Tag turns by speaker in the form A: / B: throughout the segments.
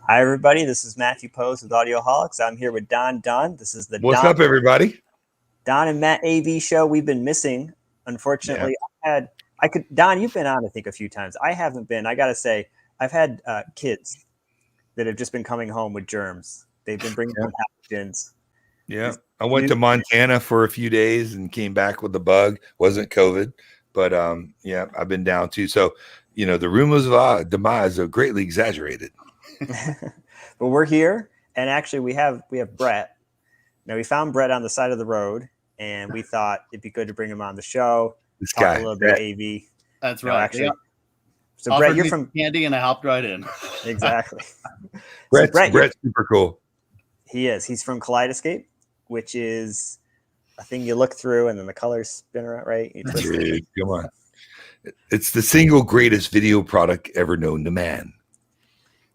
A: Hi, everybody. This is Matthew Pose with Audioholics. I'm here with Don Dunn. This is the
B: What's up, everybody?
A: Don and Matt AV show. We've been missing, unfortunately.
B: Yeah.
A: Don, you've been on, I think, a few times. I haven't been. I got to say, I've had kids that have just been coming home with germs. They've been bringing home pathogens.
B: Yeah. I went to Montana for a few days and came back with the bug. Wasn't COVID, but yeah, I've been down too. So, the rumors of demise are greatly exaggerated.
A: But we're here, and actually we have Brett. Now, we found Brett on the side of the road, and we thought it'd be good to bring him on the show.
B: This
A: talk
B: guy,
A: a little bit of AV.
C: That's right.
A: Actually, so
C: offered
A: Brett, you're
C: me
A: from
C: Candy, and I hopped right in.
A: Exactly.
B: Brett's super cool.
A: He is. He's from Kaleidescape, which is a thing you look through, and then the colors spin around, right?
B: Dude, come on. It's the single greatest video product ever known to man.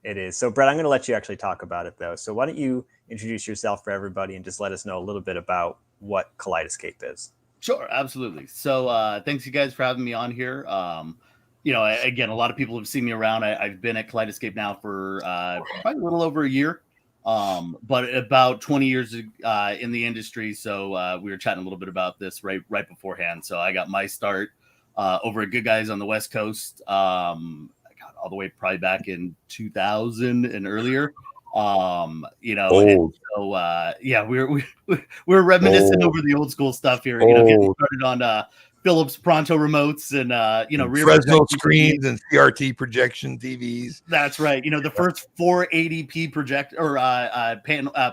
A: It is. So, Brett, I'm going to let you actually talk about it, though. So why don't you introduce yourself for everybody and just let us know a little bit about what Kaleidescape is.
C: Sure, absolutely. So thanks, you guys, for having me on here. Again, a lot of people have seen me around. I've been at Kaleidescape now for probably a little over a year, but about 20 years in the industry. So we were chatting a little bit about this right beforehand. So I got my start over at Good Guys on the West Coast. All the way probably back in 2000 and earlier.
B: Old.
C: We're reminiscing over the old school stuff here. Getting started on Philips Pronto remotes and rear
B: Fresnel screens and CRT projection TVs.
C: That's right. The first 480p project or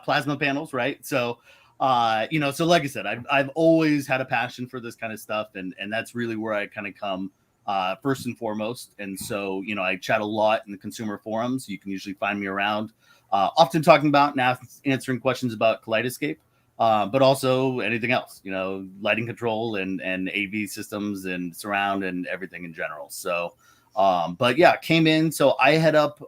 C: plasma panels, right? So so like I said, I've always had a passion for this kind of stuff, and that's really where I kind of come first and foremost. And so, I chat a lot in the consumer forums. You can usually find me around, often talking about and answering questions about Kaleidescape, but also anything else, lighting control and AV systems and surround and everything in general. So, but yeah, came in. So I head up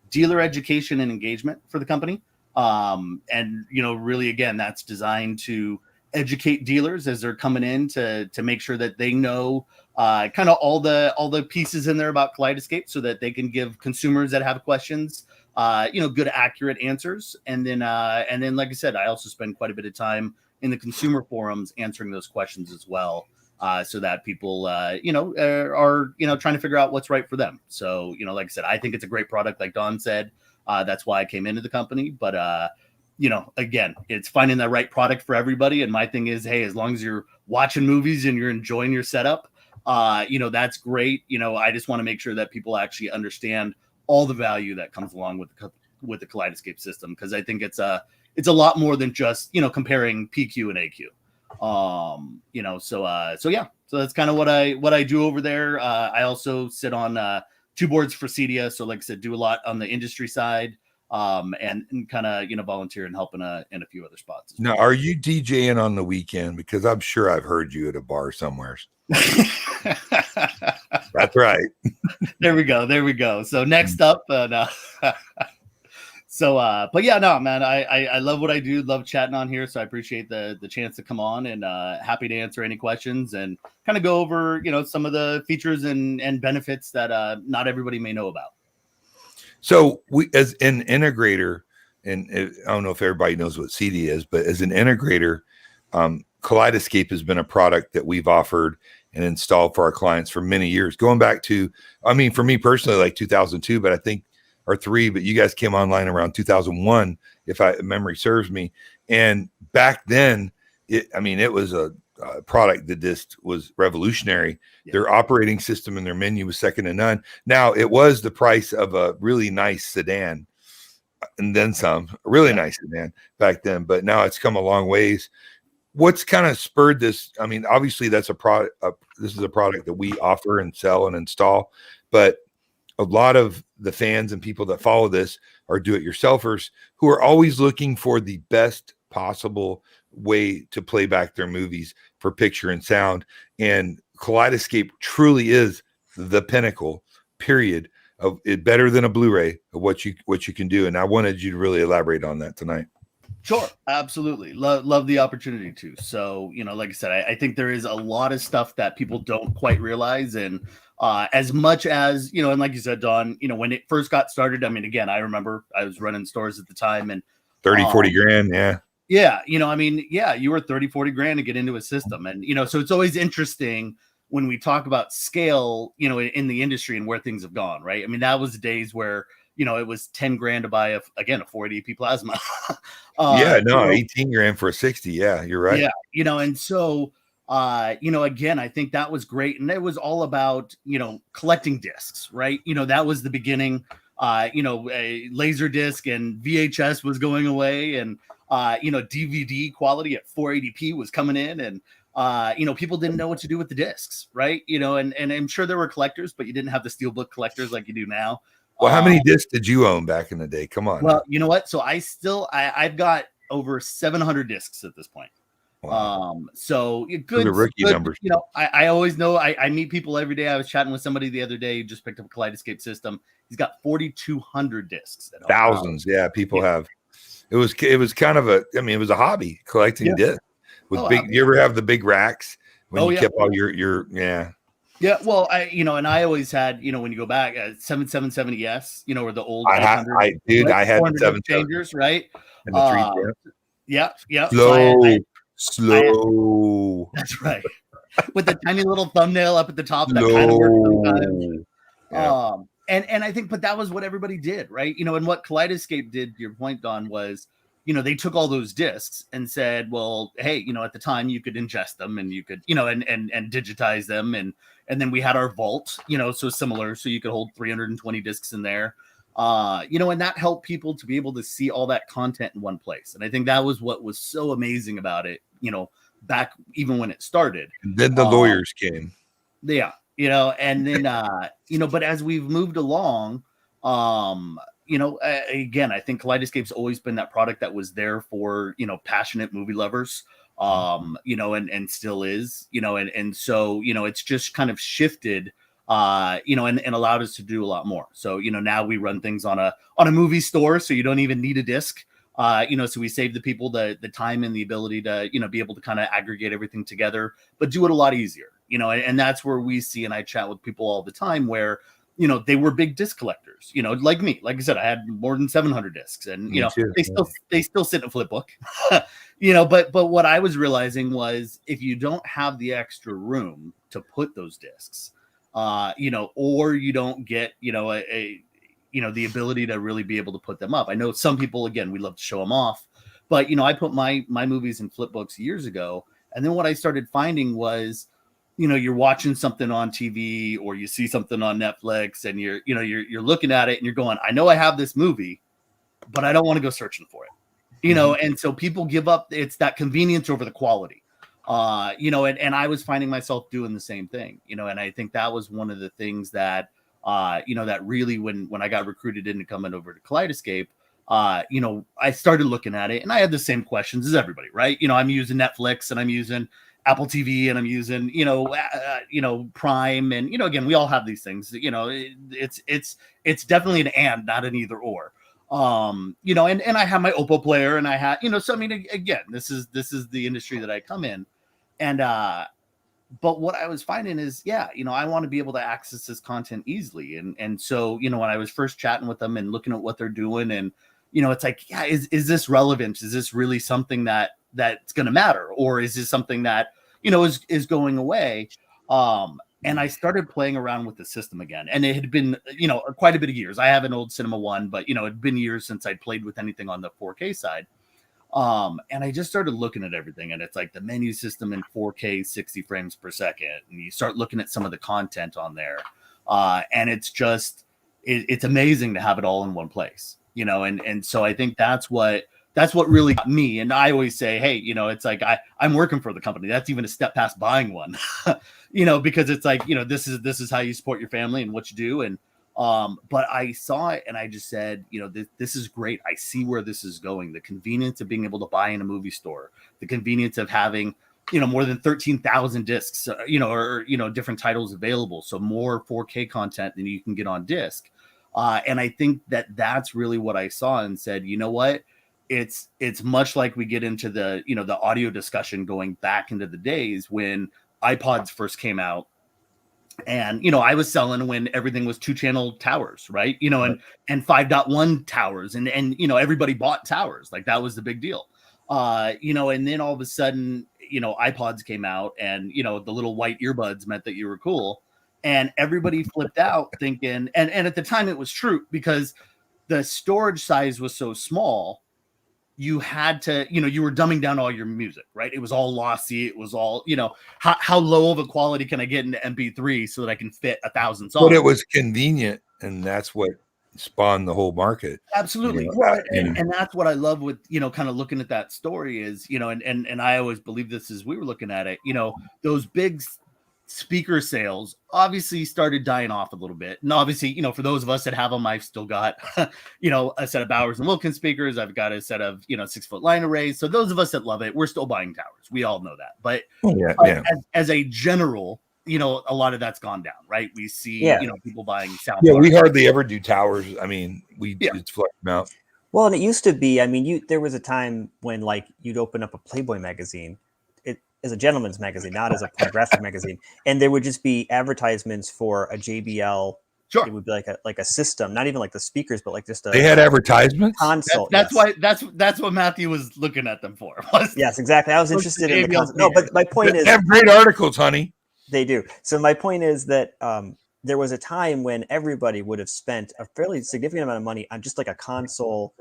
C: dealer education and engagement for the company. And, really, again, that's designed to educate dealers as they're coming in to make sure that they know kind of all the pieces in there about Kaleidescape, so that they can give consumers that have questions, good, accurate answers. And then, like I said, I also spend quite a bit of time in the consumer forums answering those questions as well, so that people, are trying to figure out what's right for them. So, like I said, I think it's a great product, like Don said. That's why I came into the company. But, again, it's finding the right product for everybody. And my thing is, hey, as long as you're watching movies and you're enjoying your setup, that's great. I just want to make sure that people actually understand all the value that comes along with the Kaleidescape system, because I think it's a lot more than just comparing PQ and AQ. So that's kind of what I do over there. I also sit on 2 boards for CEDIA, so like I said, do a lot on the industry side, and kind of volunteer and help in a few other spots.
B: Now, are you DJing on the weekend? Because I'm sure I've heard you at a bar somewhere. That's right.
C: There we go. So next up, but yeah, no, man, I love what I do. Love chatting on here. So I appreciate the chance to come on, and happy to answer any questions and kind of go over, some of the features and benefits that not everybody may know about.
B: So we, as an integrator, and I don't know if everybody knows what CD is, but as an integrator, Kaleidescape has been a product that we've offered and installed for our clients for many years, going back to, for me personally, like 2002, but I think, or 3, but you guys came online around 2001, if memory serves me. And back then, it was a product that just was revolutionary. Yeah. Their operating system and their menu was second to none. Now, it was the price of a really nice sedan, and then some, a really nice sedan back then, but now it's come a long ways. What's kind of spurred this? Obviously that's a product. This is a product that we offer and sell and install, but a lot of the fans and people that follow this are do-it-yourselfers who are always looking for the best possible way to play back their movies for picture and sound. And Kaleidescape truly is the pinnacle, period, of it, better than a Blu-ray, of what you can do. And I wanted you to really elaborate on that tonight.
C: Sure, absolutely. Love the opportunity to. So, like I said, I think there is a lot of stuff that people don't quite realize. And as much as, and like you said, Don, when it first got started, I mean, again, I remember I was running stores at the time and
B: 30-40 grand. Yeah.
C: Yeah. You were 30-40 grand to get into a system. And, so it's always interesting when we talk about scale, in the industry and where things have gone, right? I mean, that was days where, it was 10 grand to buy a 480p plasma.
B: 18 grand for a 60. Yeah, you're right.
C: Yeah. And so, again, I think that was great. And it was all about, collecting discs, right? That was the beginning, a laser disc and VHS was going away and, DVD quality at 480p was coming in and, people didn't know what to do with the discs, right? And I'm sure there were collectors, but you didn't have the steelbook collectors like you do now.
B: Well, how many discs did you own back in the day? Come on.
C: Well, you know what? So I've got over 700 discs at this point.
B: Wow.
C: So good
B: rookie numbers.
C: I always know I meet people every day. I was chatting with somebody the other day who just picked up a Kaleidescape system. He's got 4,200 discs.
B: Thousands. Yeah, people have. It was kind of it was a hobby collecting discs with big. You ever have the big racks when you kept all your
C: Yeah, well, and I always had, when you go back, 770S, or the old.
B: I had the
C: changers, right?
B: And the
C: yeah.
B: Slow.
C: That's right. With the tiny little thumbnail up at the top, that kind of works sometimes.
B: Yeah.
C: And I think, but that was what everybody did, right? And what Kaleidescape did, to your point, Don, was, they took all those discs and said, well, hey, at the time you could ingest them and you could, and digitize them. And then we had our vault, so similar. So you could hold 320 discs in there, and that helped people to be able to see all that content in one place. And I think that was what was so amazing about it, back even when it started.
B: And then the lawyers came.
C: Yeah. And then, but as we've moved along, again, I think Kaleidescape's always been that product that was there for, passionate movie lovers, and still is, and so, it's just kind of shifted, and allowed us to do a lot more. So, now we run things on a movie store, so you don't even need a disc, so we save the people the time and the ability to, be able to kind of aggregate everything together, but do it a lot easier, and that's where we see, and I chat with people all the time where, they were big disc collectors, like me. Like I said, I had more than 700 discs and, they still sit in a flip book, but what I was realizing was if you don't have the extra room to put those discs, or you don't get, the ability to really be able to put them up. I know some people, again, we love to show them off, but, I put my movies in flip books years ago. And then what I started finding was, you're watching something on TV or you see something on Netflix and you're looking at it and you're going, I know I have this movie, but I don't want to go searching for it, and so people give up. It's that convenience over the quality, and I was finding myself doing the same thing, and I think that was one of the things that, that really, when I got recruited into coming over to Kaleidescape, I started looking at it and I had the same questions as everybody, right? I'm using Netflix and I'm using Apple TV and I'm using, Prime. And, again, we all have these things, it's definitely an and, not an either or, and I have my Oppo player and I had, so, I mean, again, this is the industry that I come in. And, but what I was finding is, I want to be able to access this content easily. And so, when I was first chatting with them and looking at what they're doing and, it's like, is this relevant? Is this really something that's going to matter? Or is this something that, is going away? And I started playing around with the system again. And it had been, quite a bit of years. I have an old Cinema One, but, it'd been years since I'd played with anything on the 4K side. And I just started looking at everything and it's like the menu system in 4K, 60 frames per second. And you start looking at some of the content on there. And it's just, it's amazing to have it all in one place, and so I think that's what really got me. And I always say, hey, it's like, I'm working for the company. That's even a step past buying one, because it's like, this is how you support your family and what you do. And, but I saw it and I just said, this is great. I see where this is going. The convenience of being able to buy in a movie store, the convenience of having, more than 13,000 discs, or different titles available. So more 4K content than you can get on disc. And I think that's really what I saw and said, you know what? it's much like we get into the, you know, the audio discussion going back into the days when iPods first came out. And, you know, I was selling when everything was 2-channel towers, right? You know, and 5.1 towers, and, you know, everybody bought towers. Like, that was the big deal. You know, and then all of a sudden, you know, iPods came out, and, you know, the little white earbuds meant that you were cool. And everybody flipped out thinking, and at the time it was true, because the storage size was so small, you had to, you know, you were dumbing down all your music, right? It was all lossy. It was all, you know, how low of a quality can I get into MP3 so that I can fit 1,000 songs?
B: But it was convenient, and that's what spawned the whole market.
C: Absolutely.
B: You know,
C: Well, and that's what I love with, you know, kind of looking at that story is, you know, and I always believe this as we were looking at it, you know, those big speaker sales obviously started dying off a little bit. And obviously, you know, for those of us that have them, I've still got, you know, a set of Bowers and Wilkins speakers. I've got a set of, you know, 6-foot line arrays. So those of us that love it, we're still buying towers. We all know that. But, as a general, you know, a lot of that's gone down, right? We see, you know, people buying sound.
B: Yeah, we hardly ever do towers. I mean, we just flex them out.
A: Well, and it used to be, I mean, there was a time when, like, you'd open up a Playboy magazine, as a gentleman's magazine, not as a pornographic magazine, and there would just be advertisements for a JBL.
C: Sure.
A: It would be like a system, not even like the speakers, but like just a.
B: They had advertisements.
A: Console.
C: That's why that's what Matthew was looking at them for.
A: Yes, exactly. I was interested in the concept. No, but my point is,
B: they have great articles, honey.
A: They do. So my point is that there was a time when everybody would have spent a fairly significant amount of money on just like a console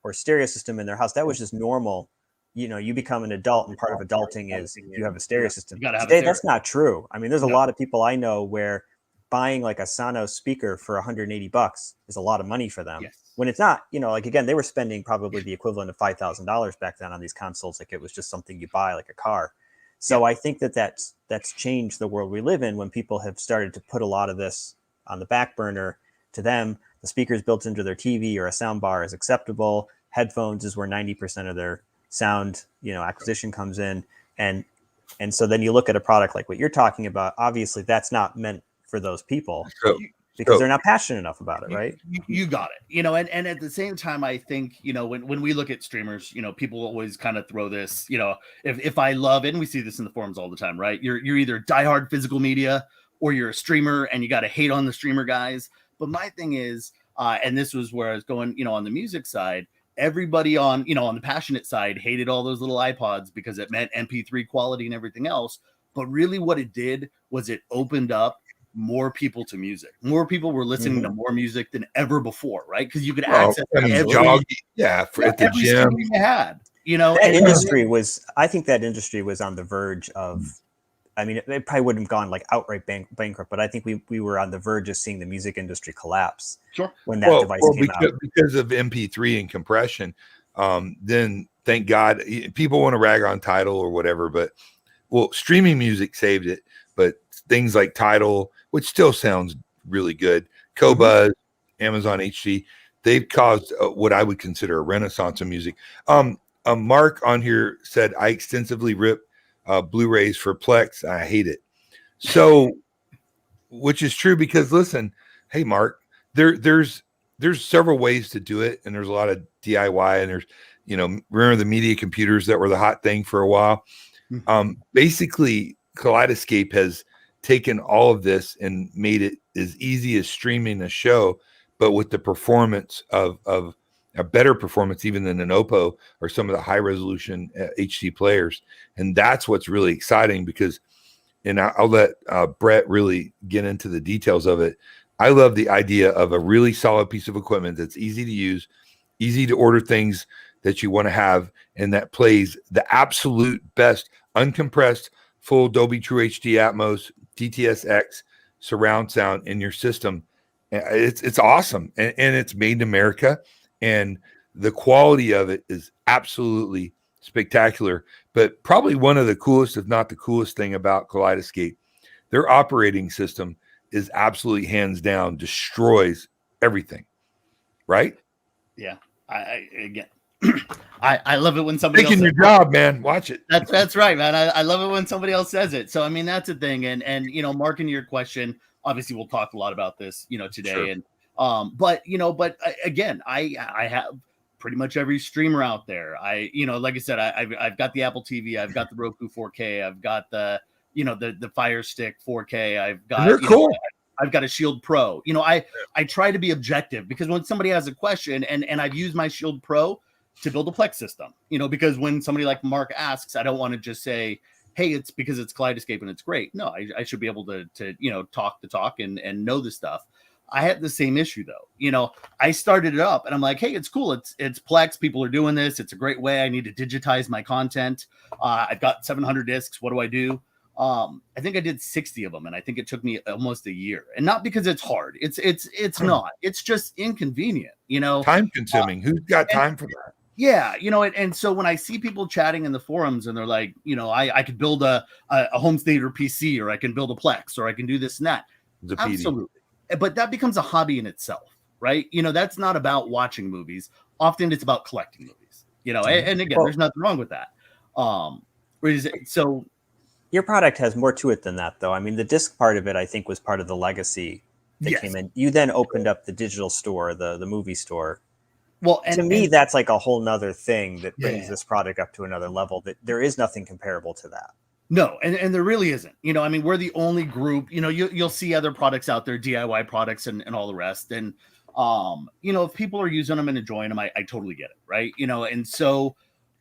A: or stereo system in their house. That was just normal. You know, you become an adult, and part of adulting is you have a stereo system. Today, that's not true. I mean, there's a lot of people I know where buying like a Sonos speaker for $180 is a lot of money for them.
C: Yes.
A: When it's not, you know, like, again, they were spending probably the equivalent of $5,000 back then on these consoles. Like, it was just something you buy, like a car. So I think that's changed the world we live in, when people have started to put a lot of this on the back burner. To them, the speakers built into their TV or a sound bar is acceptable. Headphones is where 90% of their sound, you know, acquisition comes in. And so then you look at a product like what you're talking about, obviously that's not meant for those people because they're not passionate enough about it, right?
C: You got it. You know, and at the same time, I think, you know, when we look at streamers, you know, people always kind of throw this, you know, if I love, and we see this in the forums all the time, right? You're either diehard physical media or you're a streamer and you got to hate on the streamer guys. But my thing is, and this was where I was going, you know, on the music side, everybody on, you know, on the passionate side hated all those little iPods because it meant MP3 quality and everything else. But really what it did was it opened up more people to music. More people were listening to more music than ever before, right? Because you could access
B: at the gym
C: you had, you know.
A: That industry was, I think that industry was on the verge of, I mean, it probably wouldn't have gone like outright bankrupt, but I think we were on the verge of seeing the music industry collapse when that device came out.
B: Because of MP3 and compression. Then thank God, people want to rag on Tidal or whatever, but streaming music saved it. But things like Tidal, which still sounds really good, Qobuz, Amazon HD, they've caused what I would consider a renaissance of music. Mark on here said, I extensively rip Blu-rays for Plex. I hate it. So, which is true, because listen, hey, Mark, there's several ways to do it. And there's a lot of DIY, and there's, you know, remember the media computers that were the hot thing for a while. Basically, Kaleidescape has taken all of this and made it as easy as streaming a show, but with the performance of a better performance even than an Oppo or some of the high resolution HD players. And that's what's really exciting, because, and I'll let Brett really get into the details of it. I love the idea of a really solid piece of equipment that's easy to use, easy to order things that you want to have, and that plays the absolute best uncompressed full Dolby True HD Atmos, DTSX surround sound in your system. It's awesome, and it's made in America, and the quality of it is absolutely spectacular. But probably one of the coolest, if not the coolest thing about Kaleidescape, their operating system is absolutely hands down destroys everything, right?
C: Yeah, I love it when somebody
B: taking your job, man. Watch it.
C: That's right, man. I love it when somebody else says it. So I mean, that's a thing. And you know, Mark, into your question, obviously we'll talk a lot about this, you know, today. Sure. And but you know, but again, I have pretty much every streamer out there. Like I said, I've got the Apple TV, I've got the Roku 4K, I've got the Fire Stick 4K, I've got,
B: they're cool.
C: I've got a Shield Pro. I try to be objective, because when somebody has a question, and I've used my Shield Pro to build a Plex system, because when somebody like Mark asks, I don't want to just say, hey, it's because it's Kaleidescape and it's great. No, I should be able to talk the talk and know the stuff. I had the same issue though. I started it up and I'm like, hey, it's cool. It's Plex. People are doing this. It's a great way. I need to digitize my content. I've got 700 discs. What do I do? I think I did 60 of them, and I think it took me almost a year. And not because it's hard. It's not. It's just inconvenient.
B: Time consuming. Who's got time for that?
C: Yeah, and so when I see people chatting in the forums and they're like, I could build a home theater PC, or I can build a Plex, or I can do this and that. Absolutely. But that becomes a hobby in itself, right? That's not about watching movies. Often it's about collecting movies, and again, there's nothing wrong with that. So
A: your product has more to it than that, though. I mean, the disc part of it, I think, was part of the legacy that came in. You then opened up the digital store, the movie store. Well, to me, that's like a whole nother thing that brings this product up to another level. That there is nothing comparable to that.
C: No, and there really isn't. I mean, we're the only group. You'll see other products out there, DIY products and all the rest. And if people are using them and enjoying them, I totally get it, right? And so,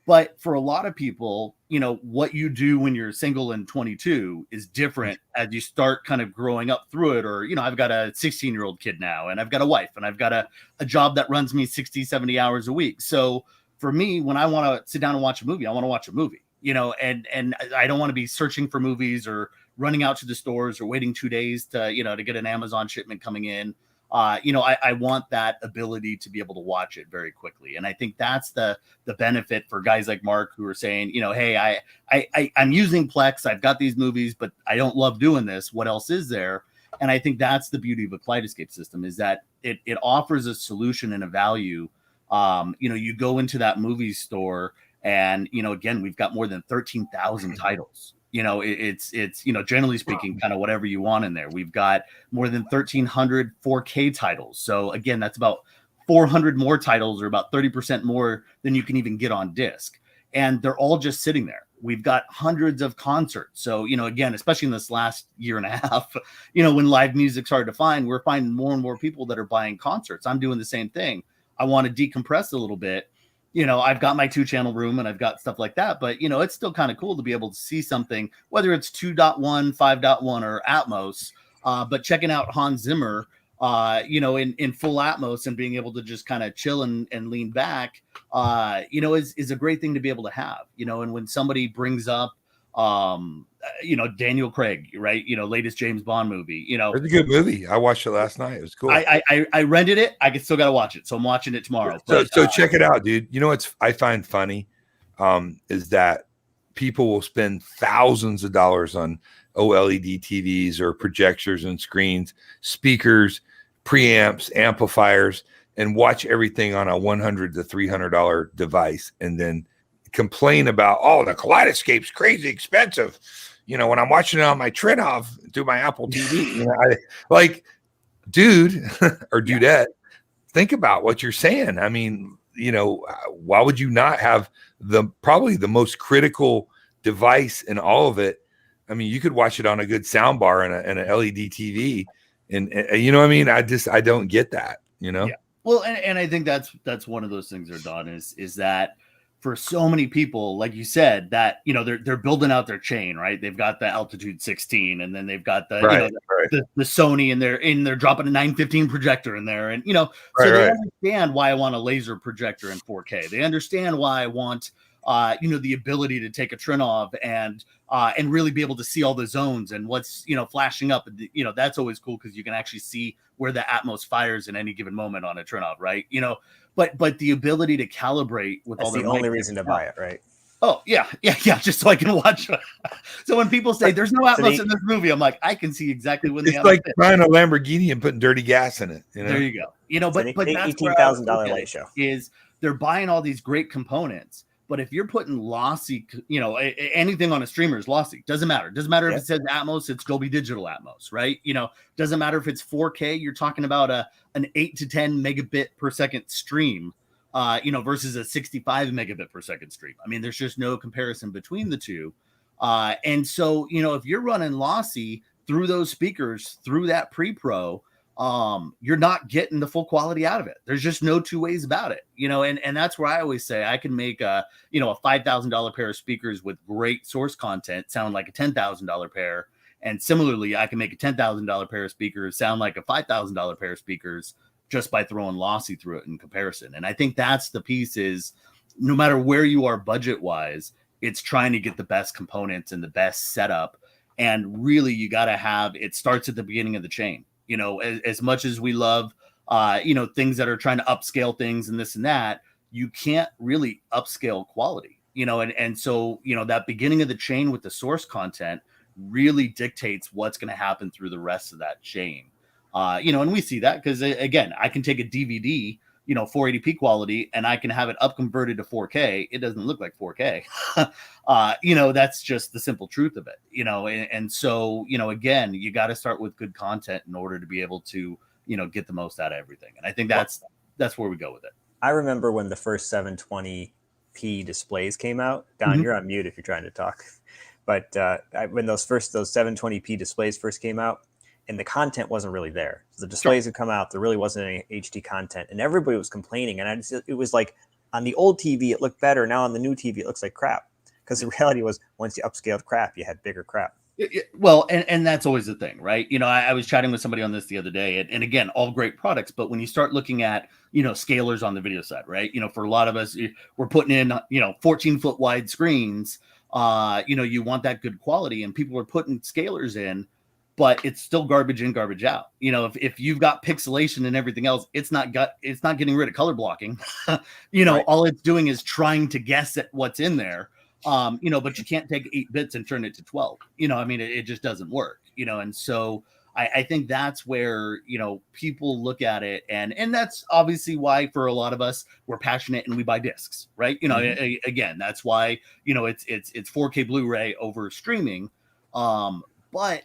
C: but for a lot of people, what you do when you're single and 22 is different as you start kind of growing up through it. Or, I've got a 16-year-old kid now, and I've got a wife, and I've got a job that runs me 60, 70 hours a week. So for me, when I want to sit down and watch a movie, I want to watch a movie, and I don't want to be searching for movies or running out to the stores or waiting 2 days to get an Amazon shipment coming in. I want that ability to be able to watch it very quickly. And I think that's the benefit for guys like Mark, who are saying, hey, I'm using Plex. I've got these movies, but I don't love doing this. What else is there? And I think that's the beauty of a Kaleidescape system, is that it offers a solution and a value. You go into that movie store and, again, we've got more than 13,000 titles. It's generally speaking, kind of whatever you want in there. We've got more than 1,300 4K titles. So again, that's about 400 more titles, or about 30% more than you can even get on disc. And they're all just sitting there. We've got hundreds of concerts. So, again, especially in this last year and a half, when live music's hard to find, we're finding more and more people that are buying concerts. I'm doing the same thing. I want to decompress a little bit. I've got my 2-channel room and I've got stuff like that, but it's still kind of cool to be able to see something, whether it's 2.1, 5.1, or Atmos, but checking out Hans Zimmer, in full Atmos and being able to just kind of chill and lean back, is a great thing to be able to have, and when somebody brings up, Daniel Craig, right? Latest James Bond movie,
B: It's a good movie. I watched it last night. It was cool.
C: I rented it. I still got to watch it. So I'm watching it tomorrow.
B: So check it out, dude. What's I find funny is that people will spend thousands of dollars on OLED TVs or projectors and screens, speakers, preamps, amplifiers, and watch everything on a $100 to $300 device, and then complain about, the Kaleidescape's crazy expensive. When I'm watching it on my Trinov through my Apple TV, dude or dudette, think about what you're saying. I mean, why would you not have probably the most critical device in all of it? I mean, you could watch it on a good sound bar and an LED TV, and you know what I mean? I don't get that, Yeah.
C: Well, and I think that's one of those things they're done is that for so many people, like you said, that they're building out their chain, right? They've got the Altitude 16, and then they've got the the Sony, and they're dropping a 915 projector in there, and they understand why I want a laser projector in 4K. They understand why I want the ability to take a Trinov and really be able to see all the zones and what's flashing up. That's always cool, because you can actually see where the Atmos fires in any given moment on a Trinov, right? But the ability to calibrate with all the
A: only reason to buy it, right?
C: Oh yeah, just so I can watch. So when people say there's no Atmos in this movie, I'm like, I can see exactly when the
B: Atmos like buying a Lamborghini and putting dirty gas in it.
C: There you go. But that's
A: $18,000 light show.
C: Is they're buying all these great components. But if you're putting lossy, anything on a streamer is lossy. Doesn't matter. Doesn't matter if it says Atmos, it's Dolby Digital Atmos, right? Doesn't matter if it's 4K. You're talking about an 8 to 10 megabit per second stream. versus a 65 megabit per second stream. I mean, there's just no comparison between the two. And so, if you're running Lossy through those speakers, through that pre-pro, you're not getting the full quality out of it. There's just no two ways about it, and that's where I always say I can make a $5,000 pair of speakers with great source content sound like a $10,000 pair. And similarly, I can make a $10,000 pair of speakers sound like a $5,000 pair of speakers just by throwing Lossy through it in comparison. And I think that's the piece is no matter where you are budget wise, it's trying to get the best components and the best setup. And really, you got to have, it starts at the beginning of the chain. As much as we love, things that are trying to upscale things and this and that, you can't really upscale quality, and so, that beginning of the chain with the source content really dictates what's going to happen through the rest of that chain. And we see that because, again, I can take a DVD, 480p quality, and I can have it up converted to 4K. It doesn't look like 4K. That's just the simple truth of it, and so, again, you got to start with good content in order to be able to, get the most out of everything. And I think that's where we go with it.
A: I remember when the first 720p displays came out. Don, you're on mute if you're trying to talk. But when those 720p displays first came out, and the content wasn't really there. So the displays had come out, there really wasn't any HD content, and everybody was complaining. And it was like on the old TV, it looked better. Now on the new TV, it looks like crap. Because the reality was, once you upscaled crap, you had bigger crap.
C: Well, and that's always the thing, right? I was chatting with somebody on this the other day, and again, all great products. But when you start looking at, scalers on the video side, right? For a lot of us, we're putting in, 14-foot wide screens. You want that good quality, and people are putting scalers in, but it's still garbage in, garbage out. If you've got pixelation and everything else, it's not getting rid of color blocking. Right. All it's doing is trying to guess at what's in there. But you can't take 8 bits and turn it to 12. It just doesn't work. And so I think that's where, people look at it, and that's obviously why for a lot of us, we're passionate and we buy discs, right? Again, that's why, it's 4K Blu-ray over streaming. But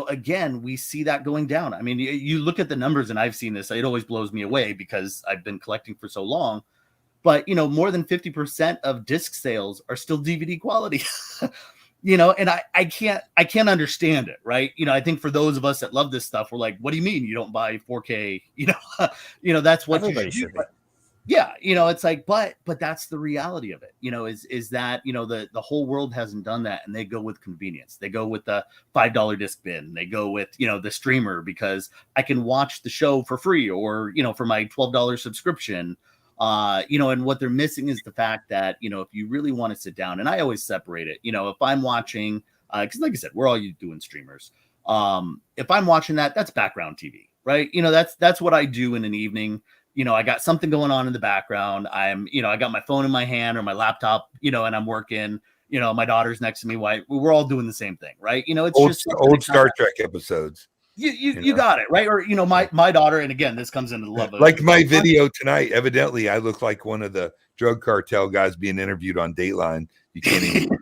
C: again, we see that going down. I mean, you look at the numbers, and I've seen this, it always blows me away because I've been collecting for so long, but more than 50% of disc sales are still DVD quality. And I can't understand it, right? I think for those of us that love this stuff, we're like, what do you mean you don't buy 4K? That's what everybody should be. Yeah, it's like, but that's the reality of it, is that, the whole world hasn't done that, and they go with convenience. They go with the $5 disc bin. They go with, the streamer because I can watch the show for free, or, for my $12 subscription. And what they're missing is the fact that, if you really want to sit down, and I always separate it, if I'm watching, because like I said, we're all doing streamers. If I'm watching that's background TV, right? That's what I do in an evening. I got something going on in the background. I got my phone in my hand or my laptop, and I'm working, my daughter's next to me. We're all doing the same thing, right? It's
B: old,
C: just
B: old Star Trek episodes.
C: You got it, right? Or my daughter, and again, this comes into the love of
B: like my video tonight. Evidently, I look like one of the drug cartel guys being interviewed on Dateline. You can't even.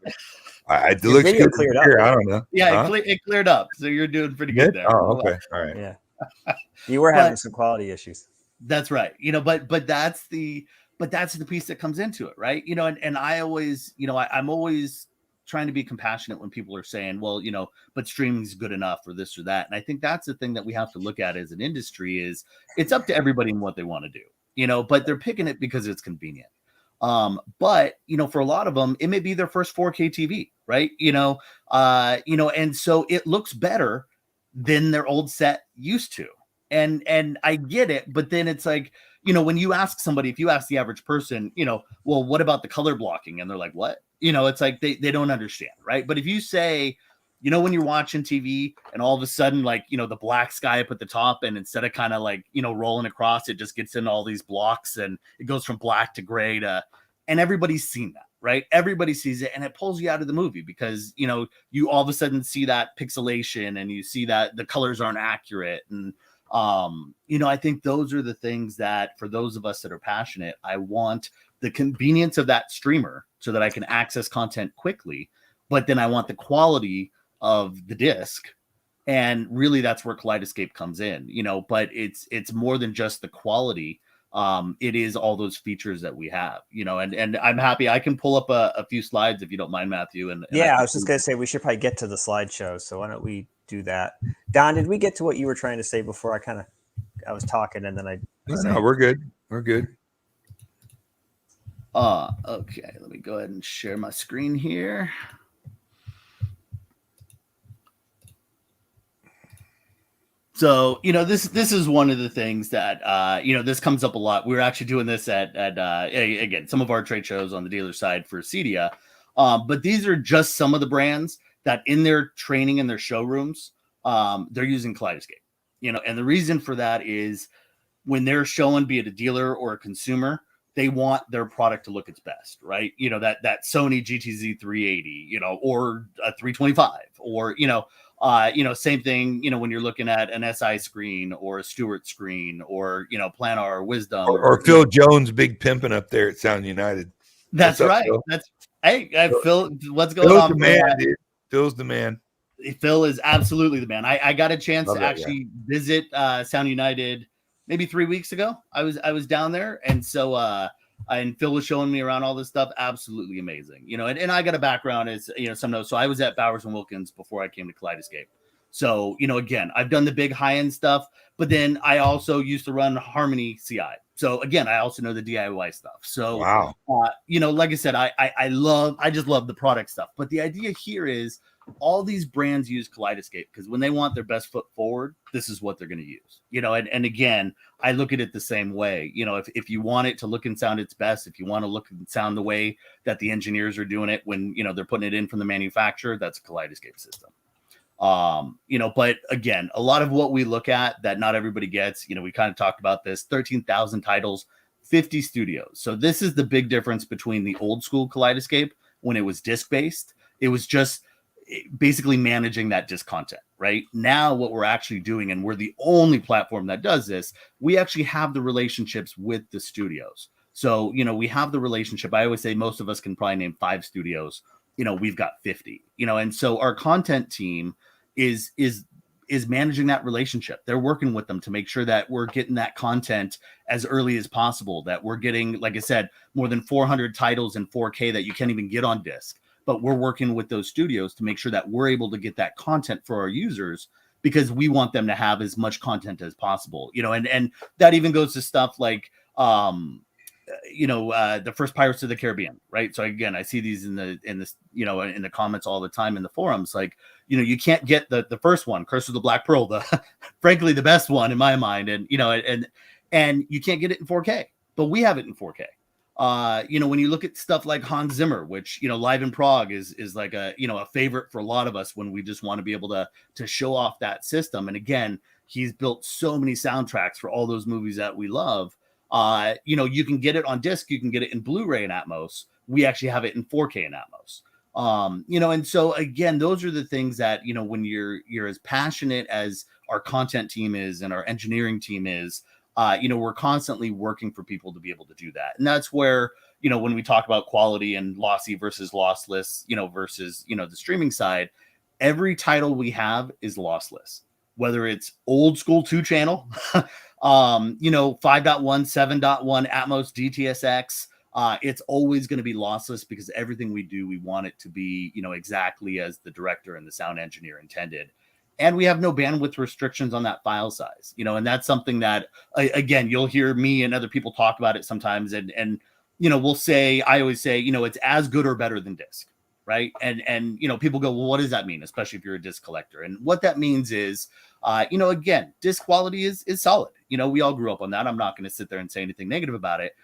B: I look
A: video cleared up.
B: I don't know.
C: Yeah, it cleared up, so you're doing pretty good there.
B: Oh, okay, all right.
A: Yeah, you were having some quality issues.
C: That's right. But that's the piece that comes into it, right? And I always, I'm always trying to be compassionate when people are saying, well, but streaming is good enough or this or that. And I think that's the thing that we have to look at as an industry is it's up to everybody and what they want to do, but they're picking it because it's convenient. But for a lot of them, it may be their first 4K TV, right? And so it looks better than their old set used to. And I get it, but then it's like, when you ask somebody, if you ask the average person, well, what about the color blocking? And they're like, what? It's like they don't understand, right? But if you say, when you're watching TV and all of a sudden, like, the black sky up at the top, and instead of kind of like, rolling across, it just gets into all these blocks and it goes from black to gray and everybody's seen that, right? Everybody sees it, and it pulls you out of the movie because, you all of a sudden see that pixelation and you see that the colors aren't accurate. And, I think those are the things that for those of us that are passionate, I want the convenience of that streamer so that I can access content quickly, but then I want the quality of the disc. And really that's where Kaleidescape comes in, but it's more than just the quality. it is all those features that we have, and I'm happy. I can pull up a few slides if you don't mind, Matthew. And
A: yeah, I was just going to say, we should probably get to the slideshow. So why don't we do that? Don, did we get to what you were trying to say before I was talking and then
B: No, we're good. We're good.
C: Okay, let me go ahead and share my screen here. So, this is one of the things that, this comes up a lot. We were actually doing this at again, some of our trade shows on the dealer side for CEDIA. But these are just some of the brands that in their training in their showrooms, they're using Kaleidescape, and the reason for that is when they're showing, be it a dealer or a consumer, they want their product to look its best, right? That Sony GTZ 380, or a 325, or, same thing, when you're looking at an SI screen or a Stewart screen or, Planar or Wisdom.
B: Or Phil Jones, big pimping up there at Sound United.
C: That's
B: up,
C: right.
B: Phil?
C: Hey, Phil, what's going
B: Phil's
C: on?
B: The man, dude. Phil's the man.
C: Phil is absolutely the man. I got a chance
B: Love
C: to
B: that,
C: actually visit Sound United maybe 3 weeks ago. I was down there, and so and Phil was showing me around all this stuff. Absolutely amazing, and I got a background as some know. So I was at Bowers and Wilkins before I came to Kaleidescape. So again, I've done the big high end stuff, but then I also used to run Harmony CI. So again, I also know the DIY stuff. So
B: Wow.
C: Like I said, I just love the product stuff. But the idea here is all these brands use Kaleidescape because when they want their best foot forward, this is what they're going to use. And again, I look at it the same way. If you want it to look and sound its best, if you want to look and sound the way that the engineers are doing it when they're putting it in from the manufacturer, that's a Kaleidescape system. But again, a lot of what we look at that not everybody gets, we kind of talked about this, 13,000 titles, 50 studios. So this is the big difference between the old school Kaleidescape when it was disc based. It was just basically managing that disc content. Right now, what we're actually doing, and we're the only platform that does this, we actually have the relationships with the studios. So, we have the relationship. I always say most of us can probably name 5 studios. We've got 50, and so our content team is managing that relationship. They're working with them to make sure that we're getting that content as early as possible, that we're getting, like I said, more than 400 titles in 4K that you can't even get on disc. But we're working with those studios to make sure that we're able to get that content for our users because we want them to have as much content as possible, and that even goes to stuff like, the first Pirates of the Caribbean, right? So again, I see these in the comments all the time in the forums, like, you can't get the first one, Curse of the Black Pearl, the frankly the best one in my mind, and you can't get it in 4K, but we have it in 4K. When you look at stuff like Hans Zimmer, which Live in Prague is like a favorite for a lot of us when we just want to be able to show off that system. And again, he's built so many soundtracks for all those movies that we love. You can get it on disc, you can get it in Blu-ray and Atmos. We actually have it in 4K and Atmos. And so again, those are the things that, when you're as passionate as our content team is and our engineering team is, we're constantly working for people to be able to do that. And that's where, when we talk about quality and lossy versus lossless, versus, the streaming side, every title we have is lossless, whether it's old school 2-channel, 5.1, 7.1, Atmos, DTSX, it's always going to be lossless because everything we do, we want it to be, exactly as the director and the sound engineer intended. And we have no bandwidth restrictions on that file size, and that's something that, again, you'll hear me and other people talk about it sometimes. And we'll say, I always say, it's as good or better than disc. Right. And people go, well, what does that mean? Especially if you're a disc collector. And what that means is, again, disc quality is solid. We all grew up on that. I'm not going to sit there and say anything negative about it.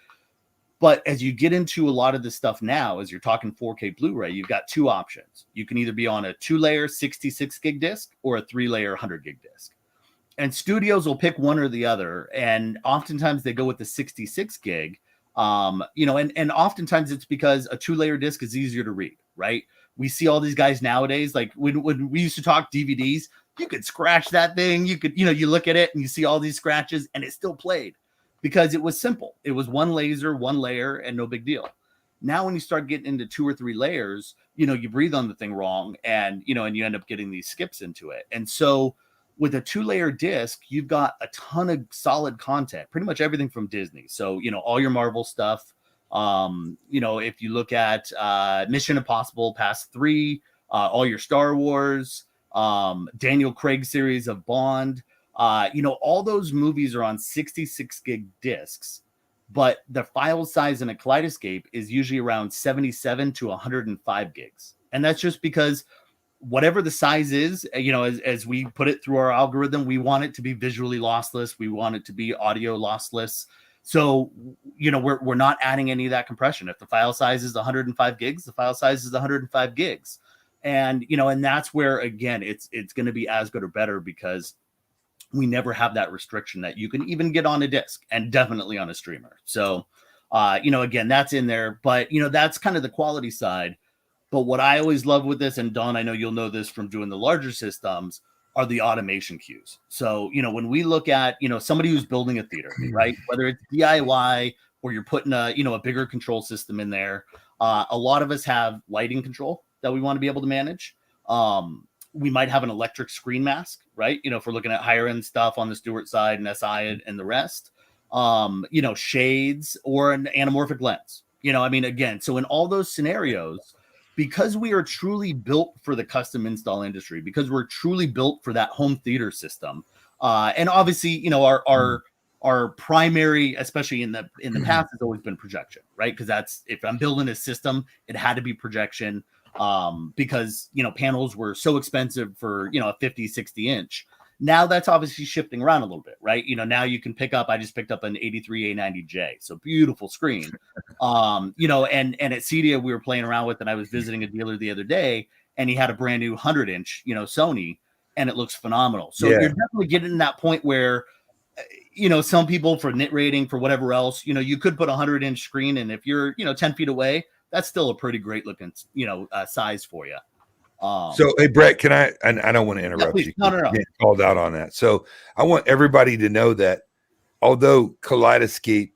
C: But as you get into a lot of this stuff now, as you're talking 4K Blu-ray, you've got 2 options. You can either be on a 2-layer 66 gig disc or a 3-layer 100 gig disc. And studios will pick one or the other. And oftentimes they go with the 66 gig, and oftentimes it's because a 2-layer disc is easier to read, right? We see all these guys nowadays, like when we used to talk DVDs, you could scratch that thing. You could, you look at it and you see all these scratches and it still played. Because it was simple. It was one laser, one layer, and no big deal. Now, when you start getting into 2 or 3 layers, you breathe on the thing wrong, and you end up getting these skips into it. And so, With a 2-layer disc, you've got a ton of solid content, pretty much everything from Disney. So, all your Marvel stuff. If you look at Mission Impossible Past 3, all your Star Wars, Daniel Craig series of Bond, all those movies are on 66 gig discs, but the file size in a Kaleidescape is usually around 77 to 105 gigs. And that's just because whatever the size is, as we put it through our algorithm, we want it to be visually lossless. We want it to be audio lossless. So, we're not adding any of that compression. If the file size is 105 gigs, the file size is 105 gigs. And, and that's where, again, it's going to be as good or better because we never have that restriction that you can even get on a disc and definitely on a streamer. So, again, that's in there, but, that's kind of the quality side. But what I always love with this, and Don, I know you'll know this from doing the larger systems, are the automation queues. So, when we look at, somebody who's building a theater, right? Whether it's DIY or you're putting a bigger control system in there, a lot of us have lighting control that we want to be able to manage. We might have an electric screen mask, right? If we're looking at higher end stuff on the Stewart side and SI and the rest, shades or an anamorphic lens, again, so in all those scenarios, because we are truly built for the custom install industry, because we're truly built for that home theater system. And obviously, our primary, especially in the past, has always been projection, right? Because that's, if I'm building a system, it had to be projection because, panels were so expensive for, a 50, 60 inch. Now that's obviously shifting around a little bit, right? Now you can pick up, I just picked up an 83A90J, so beautiful screen. And at CEDIA we were playing around with, and I was visiting a dealer the other day, and he had a brand new 100-inch, Sony, and it looks phenomenal. So you're definitely getting to that point where, some people for nit rating, for whatever else, you could put a 100-inch screen, and if you're, 10 feet away, that's still a pretty great looking, size for you.
B: So, hey, Brett, can I don't want to interrupt you.
C: No.
B: Get called out on that. So I want everybody to know that although Kaleidescape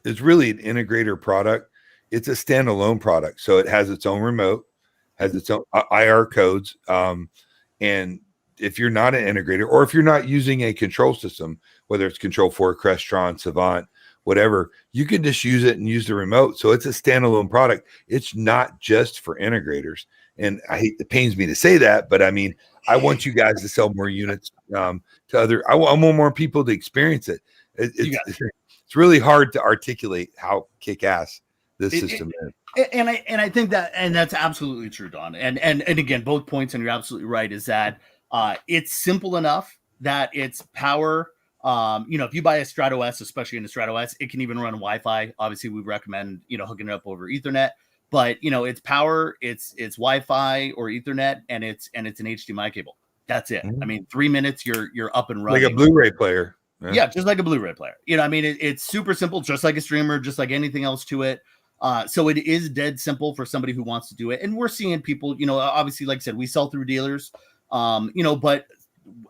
B: is really an integrator product, it's a standalone product. So it has its own remote, has its own IR codes. And if you're not an integrator, or if you're not using a control system, whether it's Control4, Crestron, Savant, whatever, you can just use it and use the remote. So it's a standalone product. It's not just for integrators. And it pains me to say that, but I mean, I want you guys to sell more units to other. I want more people to experience it. It's really hard to articulate how kick-ass this system is.
C: And I think that, and that's absolutely true, Don. And again, both points, and you're absolutely right, is that it's simple enough that it's power. If you buy a Strato S, especially in a Strato S, it can even run Wi-Fi. Obviously, we recommend hooking it up over Ethernet. But it's power, it's Wi-Fi or Ethernet, and it's an HDMI cable. That's it.
B: Mm-hmm.
C: I mean, 3 minutes, you're up and running.
B: Like a Blu-ray player.
C: Yeah, just like a Blu-ray player. It's super simple, just like a streamer, just like anything else to it. So it is dead simple for somebody who wants to do it. And we're seeing people, obviously, like I said, we sell through dealers, but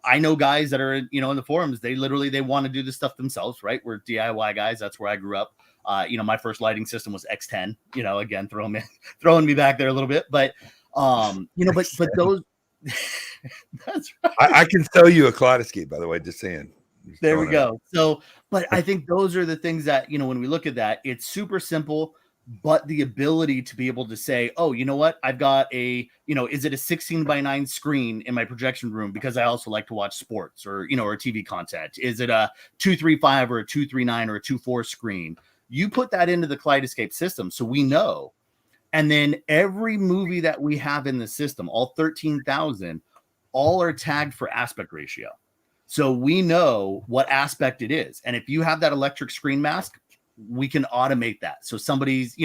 C: I know guys that are, in the forums, they want to do this stuff themselves, right? We're DIY guys. That's where I grew up. My first lighting system was X10, again, throwing me back there a little bit, but but those, that's right.
B: I can sell you a Kaleidescape, by the way, just saying.
C: There we go. So, but I think those are the things that, when we look at that, it's super simple, but the ability to be able to say, oh, you know what? I've got a, is it a 16:9 screen in my projection room? Because I also like to watch sports or, or TV content. Is it a 235 or a 239 or a 24 screen? You put that into the Kaleidescape system, so we know. And then every movie that we have in the system, all 13,000, all are tagged for aspect ratio. So we know what aspect it is. And if you have that electric screen mask, we can automate that. So somebody's,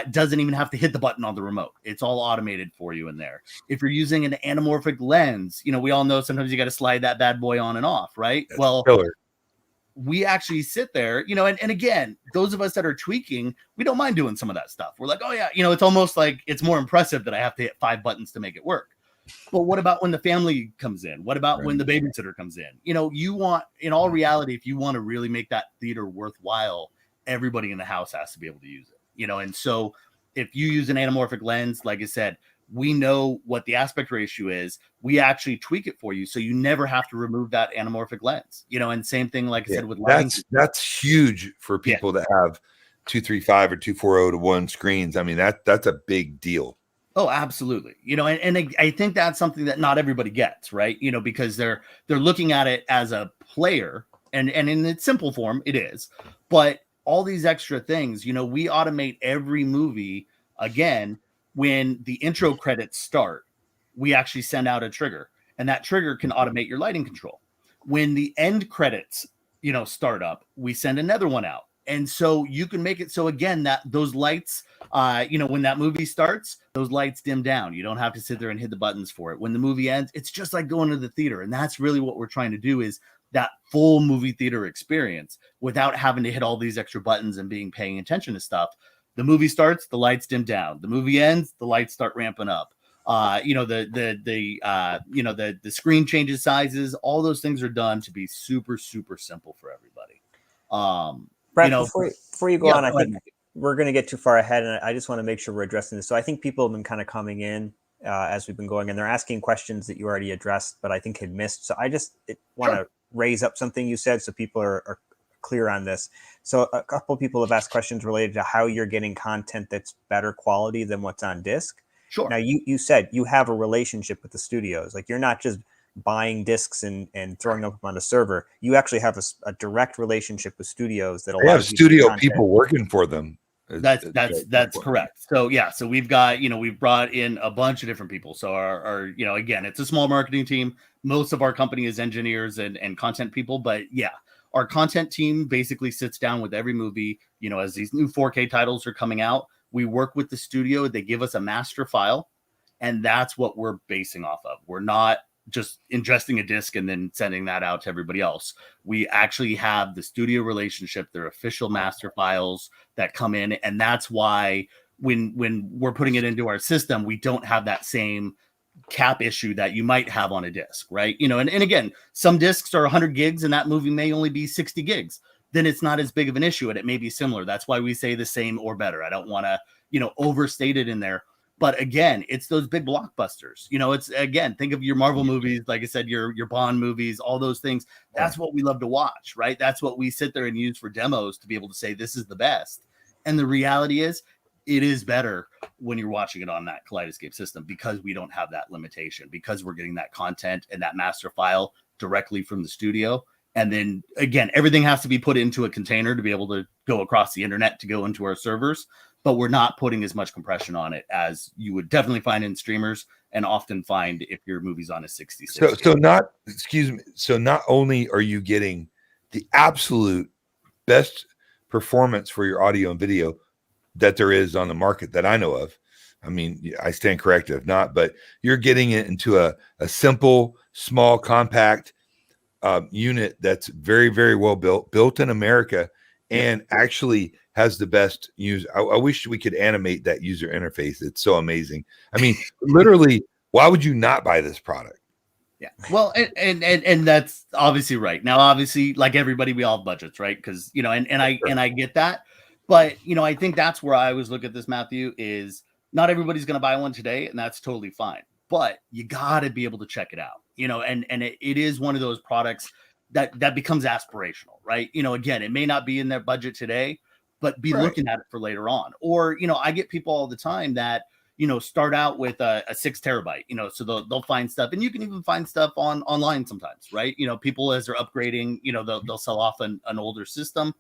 C: doesn't even have to hit the button on the remote. It's all automated for you in there. If you're using an anamorphic lens, we all know sometimes you got to slide that bad boy on and off, right?
B: That's
C: well,
B: killer.
C: We actually sit there, and again, those of us that are tweaking, we don't mind doing some of that stuff. We're like, oh yeah, it's almost like it's more impressive that I have to hit 5 buttons to make it work. But what about when the family comes in? What about when the babysitter comes in? You want, in all reality, if you want to really make that theater worthwhile, everybody in the house has to be able to use it, and so if you use an anamorphic lens, like I said, we know what the aspect ratio is. We actually tweak it for you, so you never have to remove that anamorphic lens. And same thing, like I said, with lighting.
B: That's huge for people that have 235 or 240 to 1 screens. I mean, that's a big deal.
C: Oh, absolutely. And I think that's something that not everybody gets, right? Because they're looking at it as a player, and in its simple form, it is. But all these extra things, we automate every movie. Again, when the intro credits start, we actually send out a trigger, and that trigger can automate your lighting control. When the end credits, start up, we send another one out. And so you can make it so, again, that those lights, when that movie starts, those lights dim down. You don't have to sit there and hit the buttons for it. When the movie ends, it's just like going to the theater. And that's really what we're trying to do, is that full movie theater experience without having to hit all these extra buttons and paying attention to stuff. The movie starts, the lights dim down. The movie ends, the lights start ramping up. The screen changes sizes. All those things are done to be super, super simple for everybody.
A: Brett, before you go on, I think we're going to get too far ahead, and I just want to make sure we're addressing this. So I think people have been kind of coming in as we've been going, and they're asking questions that you already addressed, but I think had missed. So I just want to raise up something you said so people are clear on this. So a couple of people have asked questions related to how you're getting content that's better quality than what's on disc.
C: Sure.
A: Now, you said you have a relationship with the studios. Like, you're not just buying discs and throwing them up on a server. You actually have a direct relationship with studios that allows
B: studio people working for them.
C: That's correct. So so we've got, we've brought in a bunch of different people. So our again, it's a small marketing team. Most of our company is engineers and content people, but our content team basically sits down with every movie, as these new 4K titles are coming out. We work with the studio. They give us a master file, and that's what we're basing off of. We're not just ingesting a disc and then sending that out to everybody else. We actually have the studio relationship, their official master files that come in. And that's why when we're putting it into our system, we don't have that same cap issue that you might have on a disc, right? And again, some discs are 100 gigs and that movie may only be 60 gigs. Then it's not as big of an issue, and it may be similar. That's why we say the same or better. I don't want to, overstate it in there. But again, it's those big blockbusters. It's, again, think of your Marvel movies, like I said, your Bond movies, all those things. That's what we love to watch, right? That's what we sit there and use for demos to be able to say this is the best. And the reality is, it is better when you're watching it on that Kaleidescape system, because we don't have that limitation, because we're getting that content and that master file directly from the studio. And then again, everything has to be put into a container to be able to go across the internet to go into our servers. But we're not putting as much compression on it as you would definitely find in streamers, and often find if your movie's on a 66.
B: So not only are you getting the absolute best performance for your audio and video that there is on the market that I know of. I mean, I stand corrected if not, but you're getting it into a simple, small, compact unit that's very, very well built in America, and actually has the best user. I wish we could animate that user interface. It's so amazing. I mean, literally, why would you not buy this product?
C: Yeah. Well, and that's obviously right. Now, obviously, like everybody, we all have budgets, right? Because, I get that. But, I think that's where I always look at this, Matthew, is not everybody's going to buy one today, and that's totally fine. But you got to be able to check it out, and it is one of those products that becomes aspirational, right? Again, it may not be in their budget today, but be looking at it for later on. Or, I get people all the time that, start out with a 6 terabyte, so they'll find stuff, and you can even find stuff online sometimes, right? People, as they're upgrading, they'll sell off an older system.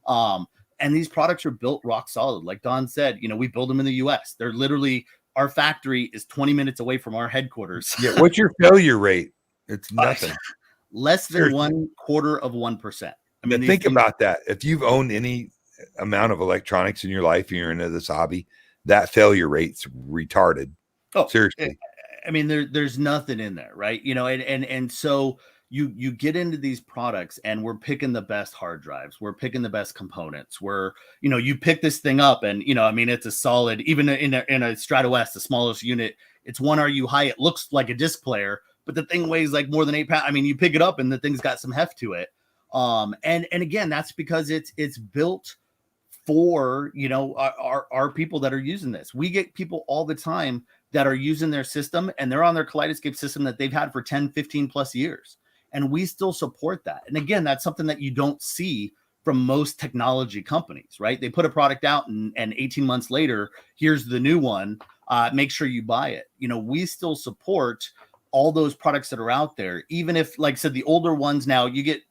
C: And these products are built rock solid. Like Don said, we build them in the US. They're literally, our factory is 20 minutes away from our headquarters.
B: Yeah. What's your failure rate? It's nothing.
C: Less than 1/4%. I mean,
B: think about that. If you've owned any amount of electronics in your life and you're into this hobby, that failure rate's retarded.
C: Oh,
B: seriously.
C: I mean, there's nothing in there, right? And so you get into these products, and we're picking the best hard drives. We're picking the best components. You pick this thing up, and, it's a solid, even in a Strato S, the smallest unit, it's 1 RU high. It looks like a disc player, but the thing weighs like more than 8 pounds. I mean, you pick it up and the thing's got some heft to it. And again, that's because it's built for, our people that are using this. We get people all the time that are using their system, and they're on their Kaleidescape system that they've had for 10, 15 plus years. And we still support that. And again, that's something that you don't see from most technology companies, right? They put a product out and 18 months later, here's the new one. Make sure you buy it. You know, we still support all those products that are out there, even if, like I said, the older ones now, you get